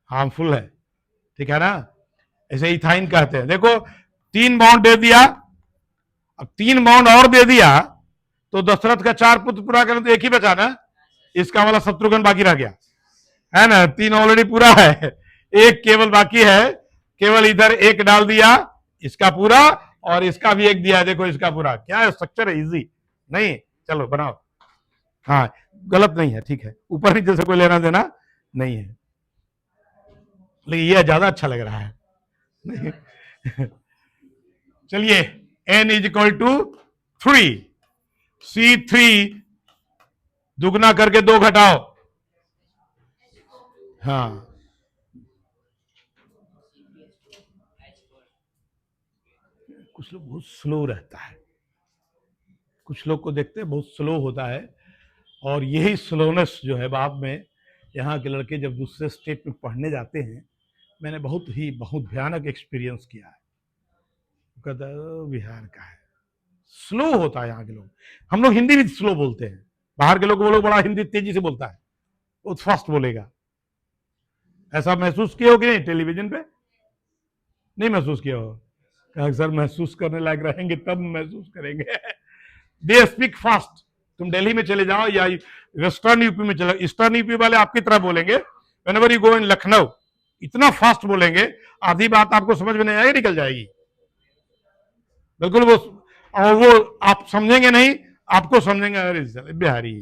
हार्मफुल है, ठीक है ना। ऐसे इथाइन कहते हैं। देखो 3 बाउंड दे दिया, अब 3 बाउंड और दे दिया तो दशरथ का 4 पुत्र पूरा करें तो एक ही बचा ना, इसका वाला शत्रुघ्न बाकी रह गया, है ना, 3 ऑलरेडी पूरा है, एक केवल बाकी है, केवल इधर एक डाल दिया, इसका पूरा, और इसका भी एक दिया, देखो इसका पूरा, क्या स्ट्रक्चर है, इजी नहीं, चलो बनाओ, हाँ गलत नहीं है, ठीक है, ऊपर नीचे से कोई लेना देना नहीं है, लेकिन ये ज्यादा अच्छा लग रहा है। चलिए, n is equal to 3, C3 दुगना करके 2 घटाओ, हाँ, कुछ लोग बहुत स्लो रहता है, कुछ लोग को देखते हैं बहुत स्लो होता है, और यही स्लोनेस जो है बाद में यहाँ के लड़के जब दूसरे स्टेट में पढ़ने जाते हैं, मैंने बहुत भयानक एक्सपीरियंस किया है, कहता है बिहार का है, स्लो होता है यहाँ के लोग, हम लोग हिंदी भी स्लो बोलते हैं, बाहर के लोग वो लोग बड़ा हिंदी तेजी से बोलता है, वो फास्ट बोलेगा, ऐसा महसूस किया हो कि नहीं, टेलीविजन पे नहीं महसूस किया हो, सर महसूस करने लायक रहेंगे तब महसूस करेंगे। दे स्पीक फास्ट, तुम दिल्ली में चले जाओ या वेस्टर्न यूपी में चले, ईस्टर्न यूपी वाले आपकी तरह बोलेंगे, व्हेनेवर यू गो इन लखनऊ, इतना फास्ट बोलेंगे, आधी बात आपको समझ में नहीं आएगी, निकल जाएगी, बिल्कुल वो, और वो आप समझेंगे नहीं, आपको समझेंगे अरे बिहारी।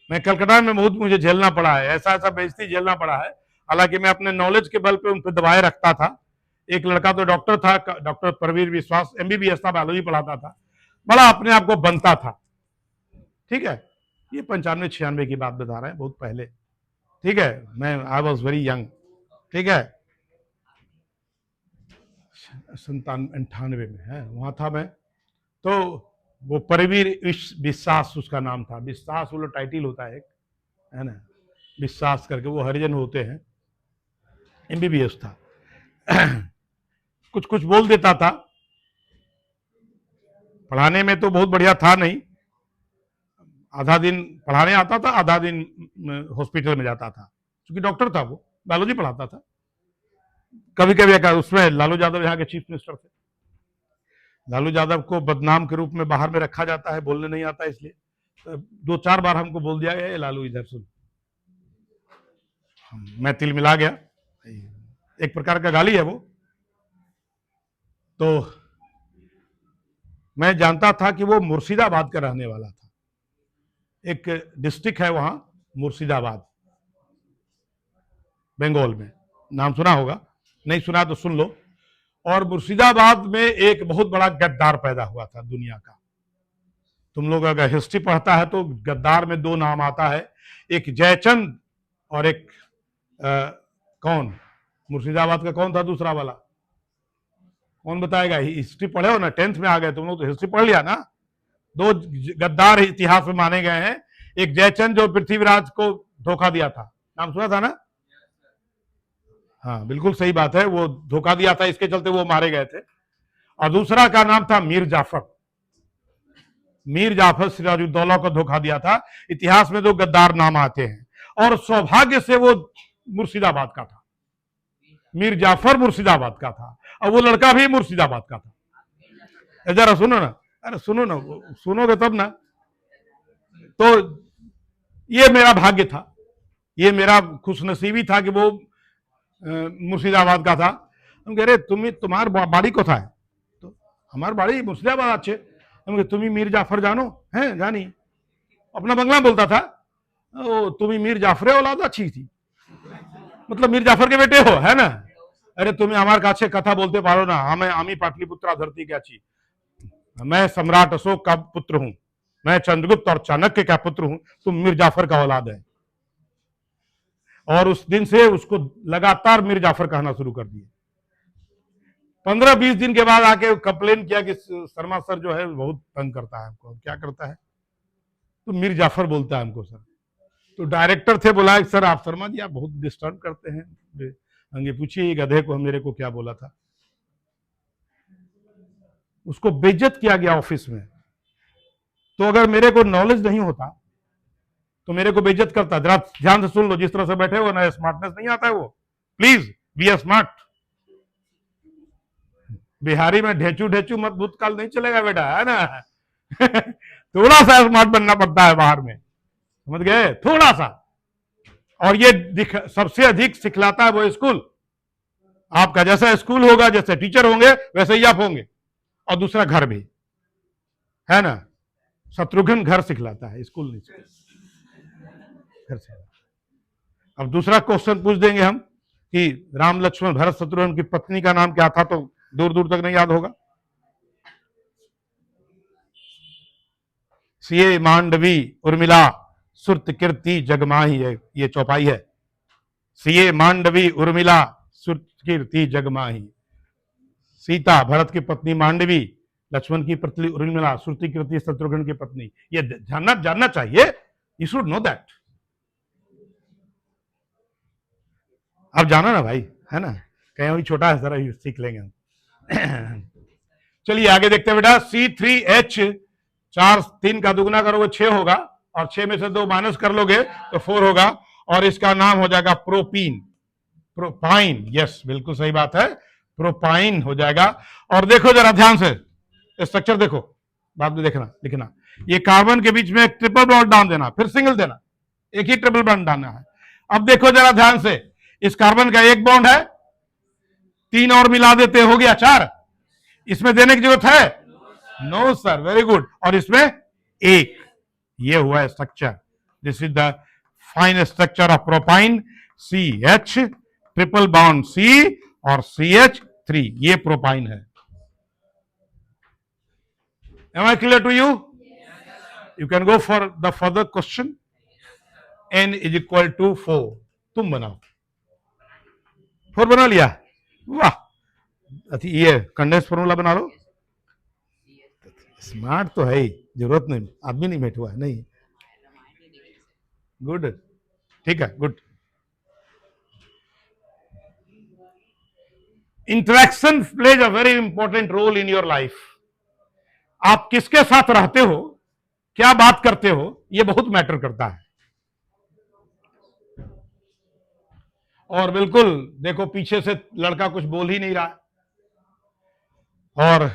मैं कलकत्ता में बहुत मुझे झेलना पड़ा है, ऐसा ऐसा बेइज्जती झेलना पड़ा है, हालांकि मैं अपने नॉलेज के बल पे उन पर दबाए रखता था। एक लड़का तो डॉक्टर था, डॉक्टर परवीर विश्वास, MBBS था, बायोलॉजी पढ़ाता था, बड़ा अपने आप को बनता था, ठीक है, ये 95-96 की बात बता रहे हैं, बहुत पहले, ठीक है, मैं आई वॉज वेरी यंग, ठीक है, 97-98 में है, वहां था मैं, तो वो परवीर विश्वास उसका नाम था, विश्वास वो टाइटल होता है एक, है ना, विश्वास करके, वो हरिजन होते हैं, MBBS था। कुछ कुछ बोल देता था, पढ़ाने में तो बहुत बढ़िया था नहीं, आधा दिन पढ़ाने आता था, आधा दिन हॉस्पिटल में जाता था, क्योंकि डॉक्टर था, वो बायोलॉजी पढ़ाता था, कभी कभी उसमें लालू यादव यहाँ के चीफ मिनिस्टर थे, लालू यादव को बदनाम के रूप में बाहर में रखा जाता है, बोलने नहीं आता, इसलिए तो 2-4 बार हमको बोल दिया गया, लालू इधर सुन, मैं तिल मिला गया, एक प्रकार का गाली है वो, तो मैं जानता था कि वो मुर्शिदाबाद का रहने वाला था, एक डिस्ट्रिक्ट है वहां मुर्शिदाबाद, बंगाल में, नाम सुना होगा, नहीं सुना तो सुन लो, और मुर्शिदाबाद में एक बहुत बड़ा गद्दार पैदा हुआ था दुनिया का, तुम लोग अगर हिस्ट्री पढ़ता है तो गद्दार में 2 नाम आता है, एक जयचंद और एक कौन, मुर्शिदाबाद का कौन था दूसरा वाला, कौन बताएगा, हिस्ट्री पढ़े हो ना, 10th में आ गए तुम लोग, तो हिस्ट्री पढ़ लिया ना, 2 गद्दार इतिहास में माने गए हैं, एक जयचंद जो पृथ्वीराज को धोखा दिया था, नाम सुना था ना, हाँ बिल्कुल सही बात है, वो धोखा दिया था, इसके चलते वो मारे गए थे, और दूसरा का नाम था मीर जाफर, मीर जाफर सिराजुद्दौला को धोखा दिया था, इतिहास में 2 गद्दार नाम आते हैं, और सौभाग्य से वो मुर्शिदाबाद का था, मीर जाफर मुर्शिदाबाद का था, और वो लड़का भी मुर्शिदाबाद का था, जरा सुनो ना, अरे सुनो ना, सुनोगे तब ना, तो ये मेरा भाग्य था, ये मेरा खुशनसीबी था कि वो मुर्शिदाबाद का था। हम कह रहे तुम्हार बाड़ी को था, तो हमार बाड़ी मुर्शिदाबाद अच्छे, हम तुम्ही मीर जाफर जानो हैं, जानी, अपना बंगला बोलता था, ओ तुम्ही मीर जाफरे औलाद अच्छी थी, मतलब मीर जाफर के बेटे हो, है ना, अरे तुम्हें हमारे काछे कथा बोलते पारो ना, हमें आमी पाटलिपुत्रा धरती के अच्छी, मैं सम्राट अशोक का पुत्र हूं, मैं चंद्रगुप्त और चाणक्य का पुत्र हूं, तुम मीर जाफर का औलाद है, और उस दिन से उसको लगातार मीर जाफर कहना शुरू कर दिए। 15-20 दिन के बाद आके कंप्लेन किया कि शर्मा सर जो है बहुत तंग करता है हमको, क्या करता है, तो मीर जाफर बोलता है हमको, सर तो डायरेक्टर थे, बोला सर आप शर्मा जी आप बहुत डिस्टर्ब करते हैं, अंगे पूछिए गधे को मेरे को क्या बोला था। उसको बेइज्जत किया गया ऑफिस में। तो अगर मेरे को नॉलेज नहीं होता तो मेरे को बेइज्जत करता। जरा ध्यान से सुन लो, जिस तरह से बैठे हो ना, स्मार्टनेस नहीं आता है वो। Please be smart. बिहारी में ढेचू ढेचू मत भूतकाल नहीं चलेगा बेटा, है ना। थोड़ा सा स्मार्ट बनना पड़ता है बाहर में, समझ गए, थोड़ा सा। और ये सबसे अधिक सिखलाता है वो स्कूल। आपका जैसा स्कूल होगा, जैसे टीचर होंगे, वैसे ही आप होंगे। और दूसरा घर भी, है ना। शत्रुघ्न घर सिखलाता है, स्कूल नहीं घर से। अब दूसरा क्वेश्चन पूछ देंगे हम कि राम लक्ष्मण भरत शत्रुघ्न की पत्नी का नाम क्या था, तो दूर दूर तक नहीं याद होगा। सीए मांडवी उर्मिला सुरत कीर्ति जगमाही है, ये चौपाई है। सीए मांडवी उर्मिला सुरत कीर्ति जगमाही। सीता भरत की पत्नी मांडवी, लक्ष्मण की पत्नी उर्मिला, श्रुति कीर्ति शत्रुघ्न की पत्नी। ये जानना चाहिए, यू शुड नो दैट। अब जाना ना भाई, है ना, कहीं भी छोटा है, जरा सीख लेंगे हम। चलिए आगे देखते हैं बेटा। C3H, 4 3 का दुगना करोगे 6 होगा, और 6 में से 2 माइनस कर लोगे तो 4 होगा, और इसका नाम हो जाएगा प्रोपीन, प्रोपाइन। यस बिल्कुल सही बात है, प्रोपाइन हो जाएगा। और देखो जरा ध्यान से स्ट्रक्चर देखो, बाद में देखना लिखना। ये कार्बन के बीच में एक ट्रिपल बॉन्ड डाल देना, फिर सिंगल देना, एक ही ट्रिपल बॉन्ड डालना है। अब देखो जरा ध्यान से, इस कार्बन का एक बॉन्ड है, 3 और मिला देते, हो गया 4। इसमें देने की जरूरत है? No sir, very good. और इसमें एक, ये हुआ structure. This is the fine structure of propyne. CH triple bond C और CH3, ये प्रोपाइन है। Am I clear to you? You can go for the further question. N is equal to 4. तुम बनाओ। 4 बना लिया, वाह। ये कंडेंस फॉर्मूला बना लो। स्मार्ट तो है ही, जरूरत नहीं, आदमी नहीं बैठा हुआ है, नहीं। गुड, ठीक है, good. Interaction plays a very important role in your life. आप किसके साथ रहते हो, क्या बात करते हो, यह बहुत मैटर करता है। और बिल्कुल देखो, पीछे से लड़का कुछ बोल ही नहीं रहा, और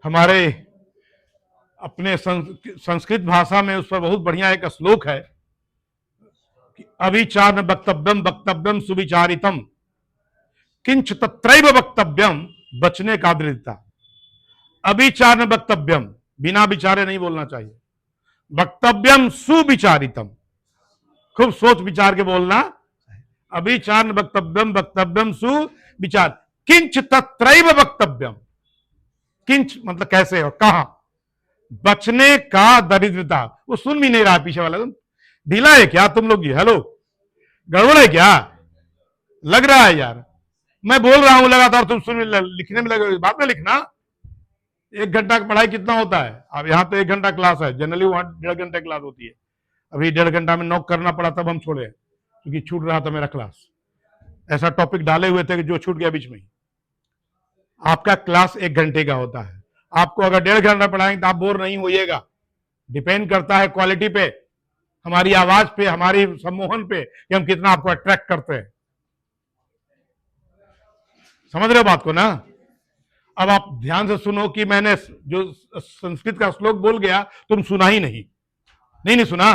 हमारे अपने संस्कृत भाषा में उस पर बहुत बढ़िया एक श्लोक है कि अविचार वक्तव्यम वक्तव्यम सुविचारितम किंच तत्रैव वक्तव्यम बचने का दृढ़ता। अविचार वक्तव्यम, बिना विचारे नहीं बोलना चाहिए। वक्तव्यम सुविचारितम, खूब सोच विचार के बोलना। अविचार वक्तव्यम वक्तव्यम सुविचार, किंच तत्रैव वक्तव्यम। किंच मतलब कैसे और कहां, बचने का दरिद्रता। वो सुन भी नहीं रहा पीछे वाला, ढीला है क्या तुम लोग, हेलो गड़बड़ है क्या, लग रहा है यार मैं बोल रहा हूं लगातार, तुम सुन लिखने में लगे, बाद में लिखना। 1 घंटा की पढ़ाई कितना होता है, अब यहाँ तो 1 घंटा क्लास है, जनरली वहां 1.5 घंटे क्लास होती है। अभी 1.5 घंटा में नॉक करना पड़ा, तब हम छोड़े क्योंकि छूट रहा था मेरा क्लास। ऐसा टॉपिक डाले हुए थे कि जो छूट गया बीच में ही। आपका क्लास 1 घंटे का होता है, आपको अगर 1.5 घंटा पढ़ाएंगे तो आप बोर नहीं होइएगा। डिपेंड करता है क्वालिटी पे, हमारी आवाज पे, हमारी सम्मोहन पे, कि हम कितना आपको अट्रैक्ट करते हैं। समझ रहे हो बात को ना। अब आप ध्यान से सुनो कि मैंने जो संस्कृत का श्लोक बोल गया, तुम सुना ही नहीं, नहीं सुना,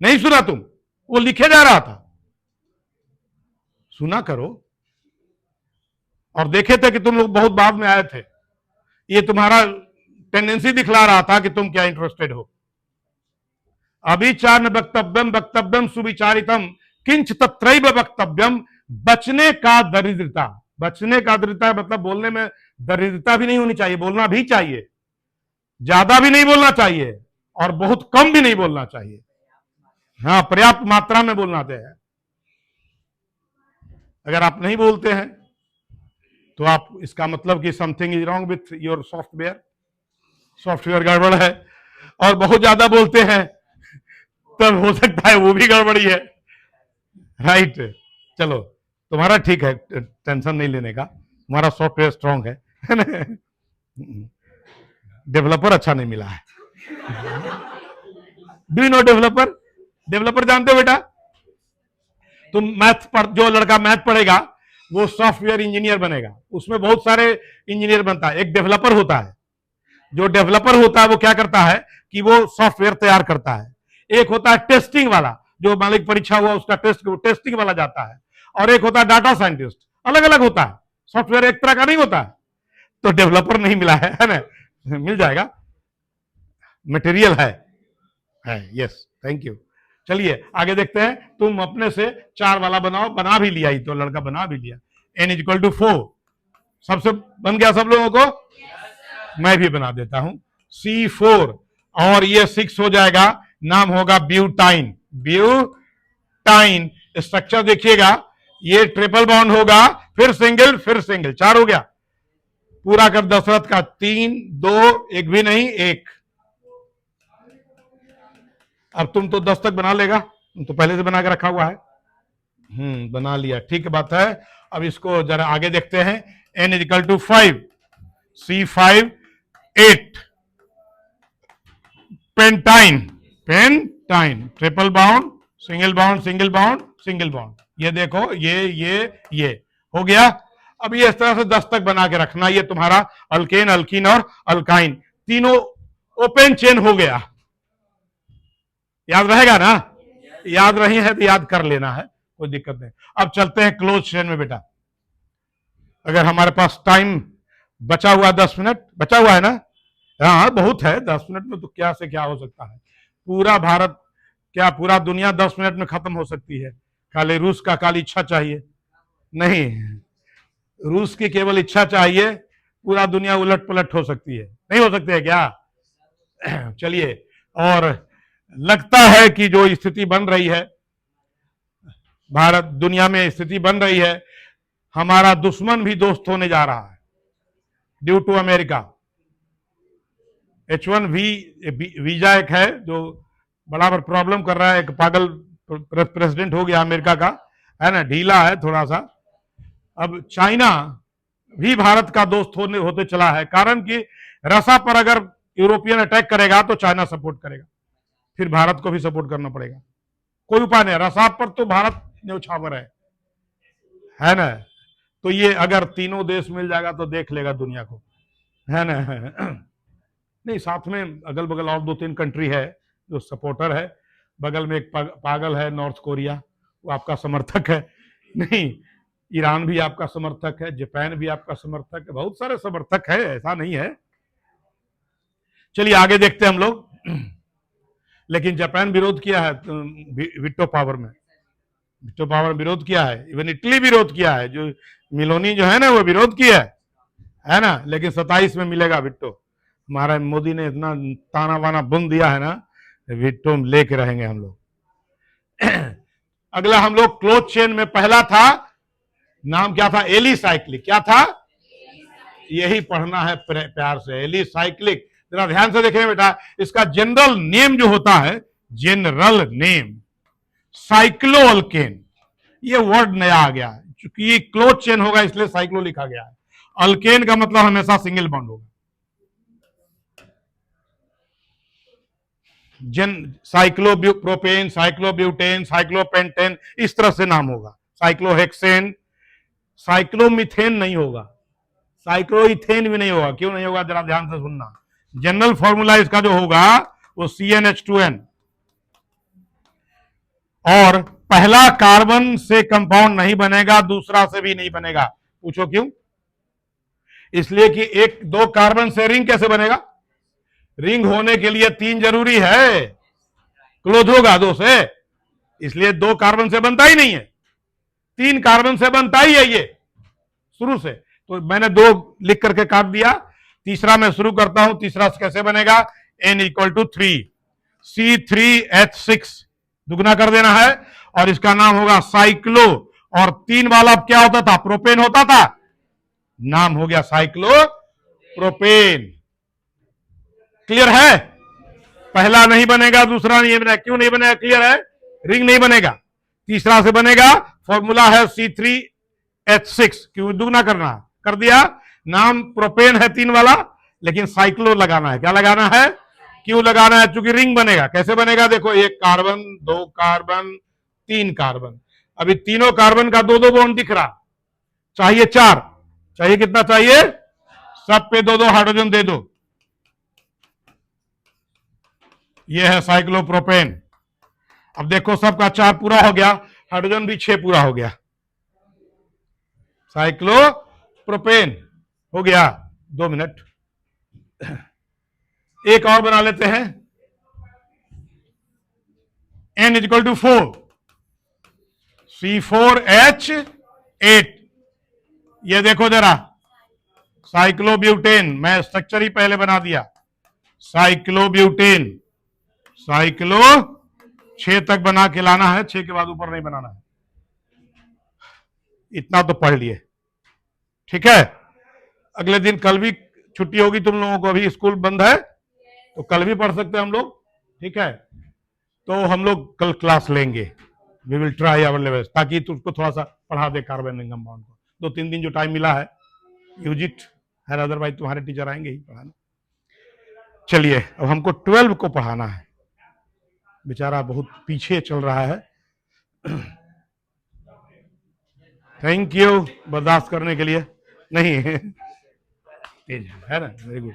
नहीं सुना तुम, वो लिखे जा रहा था, सुना करो। और देखे थे कि तुम लोग बहुत बाद में आए थे, ये तुम्हारा टेंडेंसी दिखला रहा था कि तुम क्या इंटरेस्टेड हो। अविचार वक्तव्यम वक्तव्यम सुविचारितम किंच तत्रैव वक्तव्यम, बचने का दरिद्रता। बचने का दरिद्रता मतलब बोलने में दरिद्रता भी नहीं होनी चाहिए, बोलना भी चाहिए, ज्यादा भी नहीं बोलना चाहिए और बहुत कम भी नहीं बोलना चाहिए। हाँ, पर्याप्त मात्रा में बोलना चाहिए। अगर आप नहीं बोलते हैं तो आप, इसका मतलब कि something is wrong with your software, software गड़बड़ है। और बहुत ज्यादा बोलते हैं तब हो सकता है वो भी गड़बड़ी है, राइट। चलो तुम्हारा ठीक है, टेंशन नहीं लेने का, तुम्हारा सॉफ्टवेयर स्ट्रांग है ना। डेवलपर अच्छा नहीं मिला है। Do you know developer? Developer जानते हो बेटा? तुम मैथ पढ़, जो लड़का मैथ पढ़ेगा वो सॉफ्टवेयर इंजीनियर बनेगा। उसमें बहुत सारे इंजीनियर बनता है। एक डेवलपर होता है, जो डेवलपर होता है वो क्या करता है कि वो सॉफ्टवेयर तैयार करता है। एक होता है टेस्टिंग वाला, जो मालिक परीक्षा हुआ उसका टेस्टिंग वाला जाता है। और एक होता है डाटा साइंटिस्ट, अलग अलग होता है। सॉफ्टवेयर एक तरह का नहीं होता है। तो डेवलपर नहीं मिला है ना, मिल जाएगा, मटेरियल है। Yes, thank you. चलिए आगे देखते हैं। तुम अपने से 4 वाला बनाओ, बना भी लिया, ही तो लड़का बना भी लिया। n = 4 सबसे बन गया सब लोगों को? मैं भी बना देता हूं, C4 और ये 6 हो जाएगा, नाम होगा ब्यूटाइन। ब्यूटाइन स्ट्रक्चर देखिएगा, ये ट्रिपल बॉन्ड होगा, फिर सिंगल, फिर सिंगल, 4 हो गया। पूरा कर दशरथ का 3 2 1 भी नहीं 1। अब तुम तो 10 तक बना लेगा, तुम तो पहले से बना के रखा हुआ है। बना लिया, ठीक बात है। अब इसको जरा आगे देखते हैं। n = 5, C5 8, pentyne, triple bound, single bound, single bound, single bound. ये देखो, ये हो गया। अब ये इस तरह से 10 तक बना के रखना। ये तुम्हारा अल्केन, अल्कीन और अल्काइन तीनों ओपन चेन हो गया। याद रहेगा ना? याद रही है तो याद कर लेना है, कोई दिक्कत नहीं। अब चलते हैं क्लोज चेन में बेटा। अगर हमारे पास टाइम बचा हुआ 10 मिनट बचा हुआ है ना? हाँ बहुत है, 10 मिनट में तो क्या से क्या हो सकता है। पूरा भारत, क्या पूरा दुनिया 10 मिनट में खत्म हो सकती है। खाली रूस का काली इच्छा चाहिए। नहीं, रूस की केवल इच्छा चाहिए, पूरा दुनिया उलट पलट हो सकती है। नहीं हो सकती है क्या? चलिए, और लगता है कि जो स्थिति बन रही है भारत दुनिया में, स्थिति बन रही है, हमारा दुश्मन भी दोस्त होने जा रहा है due to America. H1B visa एक है जो बड़ा प्रॉब्लम कर रहा है। एक पागल प्रेसिडेंट हो गया अमेरिका का, है ना, ढीला है थोड़ा सा। अब चाइना भी भारत का दोस्त होते चला है, कारण कि रसा पर अगर यूरोपियन अटैक करेगा तो चाइना सपोर्ट करेगा, फिर भारत को भी सपोर्ट करना पड़ेगा। कोई उपाय नहीं, रसा पर तो भारत न्यौछावर है ना। तो ये अगर तीनों देश मिल जाएगा तो देख लेगा दुनिया को, है ना। नहीं, साथ में अगल बगल और 2-3 कंट्री है जो सपोर्टर है। बगल में एक पागल है नॉर्थ कोरिया, वो आपका समर्थक है। नहीं, ईरान भी आपका समर्थक है, जापान भी आपका समर्थक है, बहुत सारे समर्थक है, ऐसा नहीं है। चलिए आगे देखते हैं हम लोग। लेकिन जापान विरोध किया है वीटो पावर में, विरोध किया है। इवन इटली विरोध किया है, जो मिलोनी जो है ना वो विरोध किया है ना। लेकिन 27 में मिलेगा विट्टो। हमारा मोदी ने इतना ताना वाना बुन दिया है ना, विट्टो लेके रहेंगे हम लोग। अगला हम लोग क्लोज चेन में पहला था, नाम क्या था? एलिसाइक्लिक। क्या था? यही पढ़ना है प्यार से, एलिसाइक्लिक। जरा ध्यान से देखें बेटा, इसका जनरल नेम जो होता है, जनरल नेम साइक्लोअल्केन। ये वर्ड नया आ गया है, चूंकि ये क्लोज चेन होगा इसलिए साइक्लो लिखा गया है। अल्केन का मतलब हमेशा सिंगल बॉन्ड होगा। साइक्लोप्रोपेन, साइक्लोब्यूटेन, साइक्लोपेंटेन, इस तरह से नाम होगा। साइक्लोहेक्सेन, साइक्लोमिथेन नहीं होगा, साइक्लोइथेन भी नहीं होगा। क्यों नहीं होगा, जरा ध्यान से सुनना। जनरल फॉर्मूला इसका जो होगा वो CnH2n, और पहला कार्बन से कंपाउंड नहीं बनेगा, दूसरा से भी नहीं बनेगा। पूछो क्यों? इसलिए कि 1-2 कार्बन से रिंग कैसे बनेगा? रिंग होने के लिए 3 जरूरी है, क्लोज होगा 2 से, इसलिए 2 कार्बन से बनता ही नहीं है, 3 कार्बन से बनता ही है ये शुरू से। तो मैंने 2 लिख करके काट दिया, तीसरा मैं शुरू करता हूं। तीसरा कैसे बनेगा? N = 3, C3H6 दुगना कर देना है, और इसका नाम होगा साइक्लो। और 3 वाला क्या होता था? प्रोपेन होता था, नाम हो गया साइक्लो प्रोपेन। क्लियर है? पहला नहीं बनेगा, दूसरा नहीं बनेगा, क्यों नहीं बनेगा? क्लियर है, रिंग नहीं बनेगा। तीसरा से बनेगा, फॉर्मूला है C3H6, क्यों दुगना करना, कर दिया। नाम प्रोपेन है 3 वाला, लेकिन साइक्लो लगाना है। क्या लगाना है? क्यों लगाना है? चूंकि रिंग बनेगा। कैसे बनेगा? देखो, 1 कार्बन, 2 कार्बन, 3 कार्बन। अभी तीनों कार्बन का 2-2 बॉन्ड दिख रहा, चाहिए 4, चाहिए कितना चाहिए? सब पे 2-2 हाइड्रोजन दे दो। ये है साइक्लोप्रोपेन। अब देखो, सबका 4 पूरा हो गया, हाइड्रोजन भी 6 पूरा हो गया, साइक्लोप्रोपेन हो गया। 2 मिनट, एक और बना लेते हैं। N = 4, C4H8। ये देखो जरा, साइक्लोब्यूटेन। मैं स्ट्रक्चर ही पहले बना दिया, साइक्लोब्यूटेन। साइक्लो 6 तक बना के लाना है, 6 के बाद ऊपर नहीं बनाना है। इतना तो पढ़ लिए, ठीक है। अगले दिन, कल भी छुट्टी होगी तुम लोगों को, अभी स्कूल बंद है, तो कल भी पढ़ सकते हैं हम लोग, ठीक है। तो हम लोग कल क्लास लेंगे, we will try our level, ताकि तुझको थोड़ा सा पढ़ा दे कार्बन रिंग कंपाउंड को। 2-3 दिन जो टाइम मिला है, यूज इट है, अदरवाइज तुम्हारे टीचर आएंगे ही पढ़ाने। चलिए, अब हमको 12 को पढ़ाना है, बेचारा बहुत पीछे चल रहा है। थैंक यू बर्दाश्त करने के लिए। नहीं तेज है ना, वेरी गुड।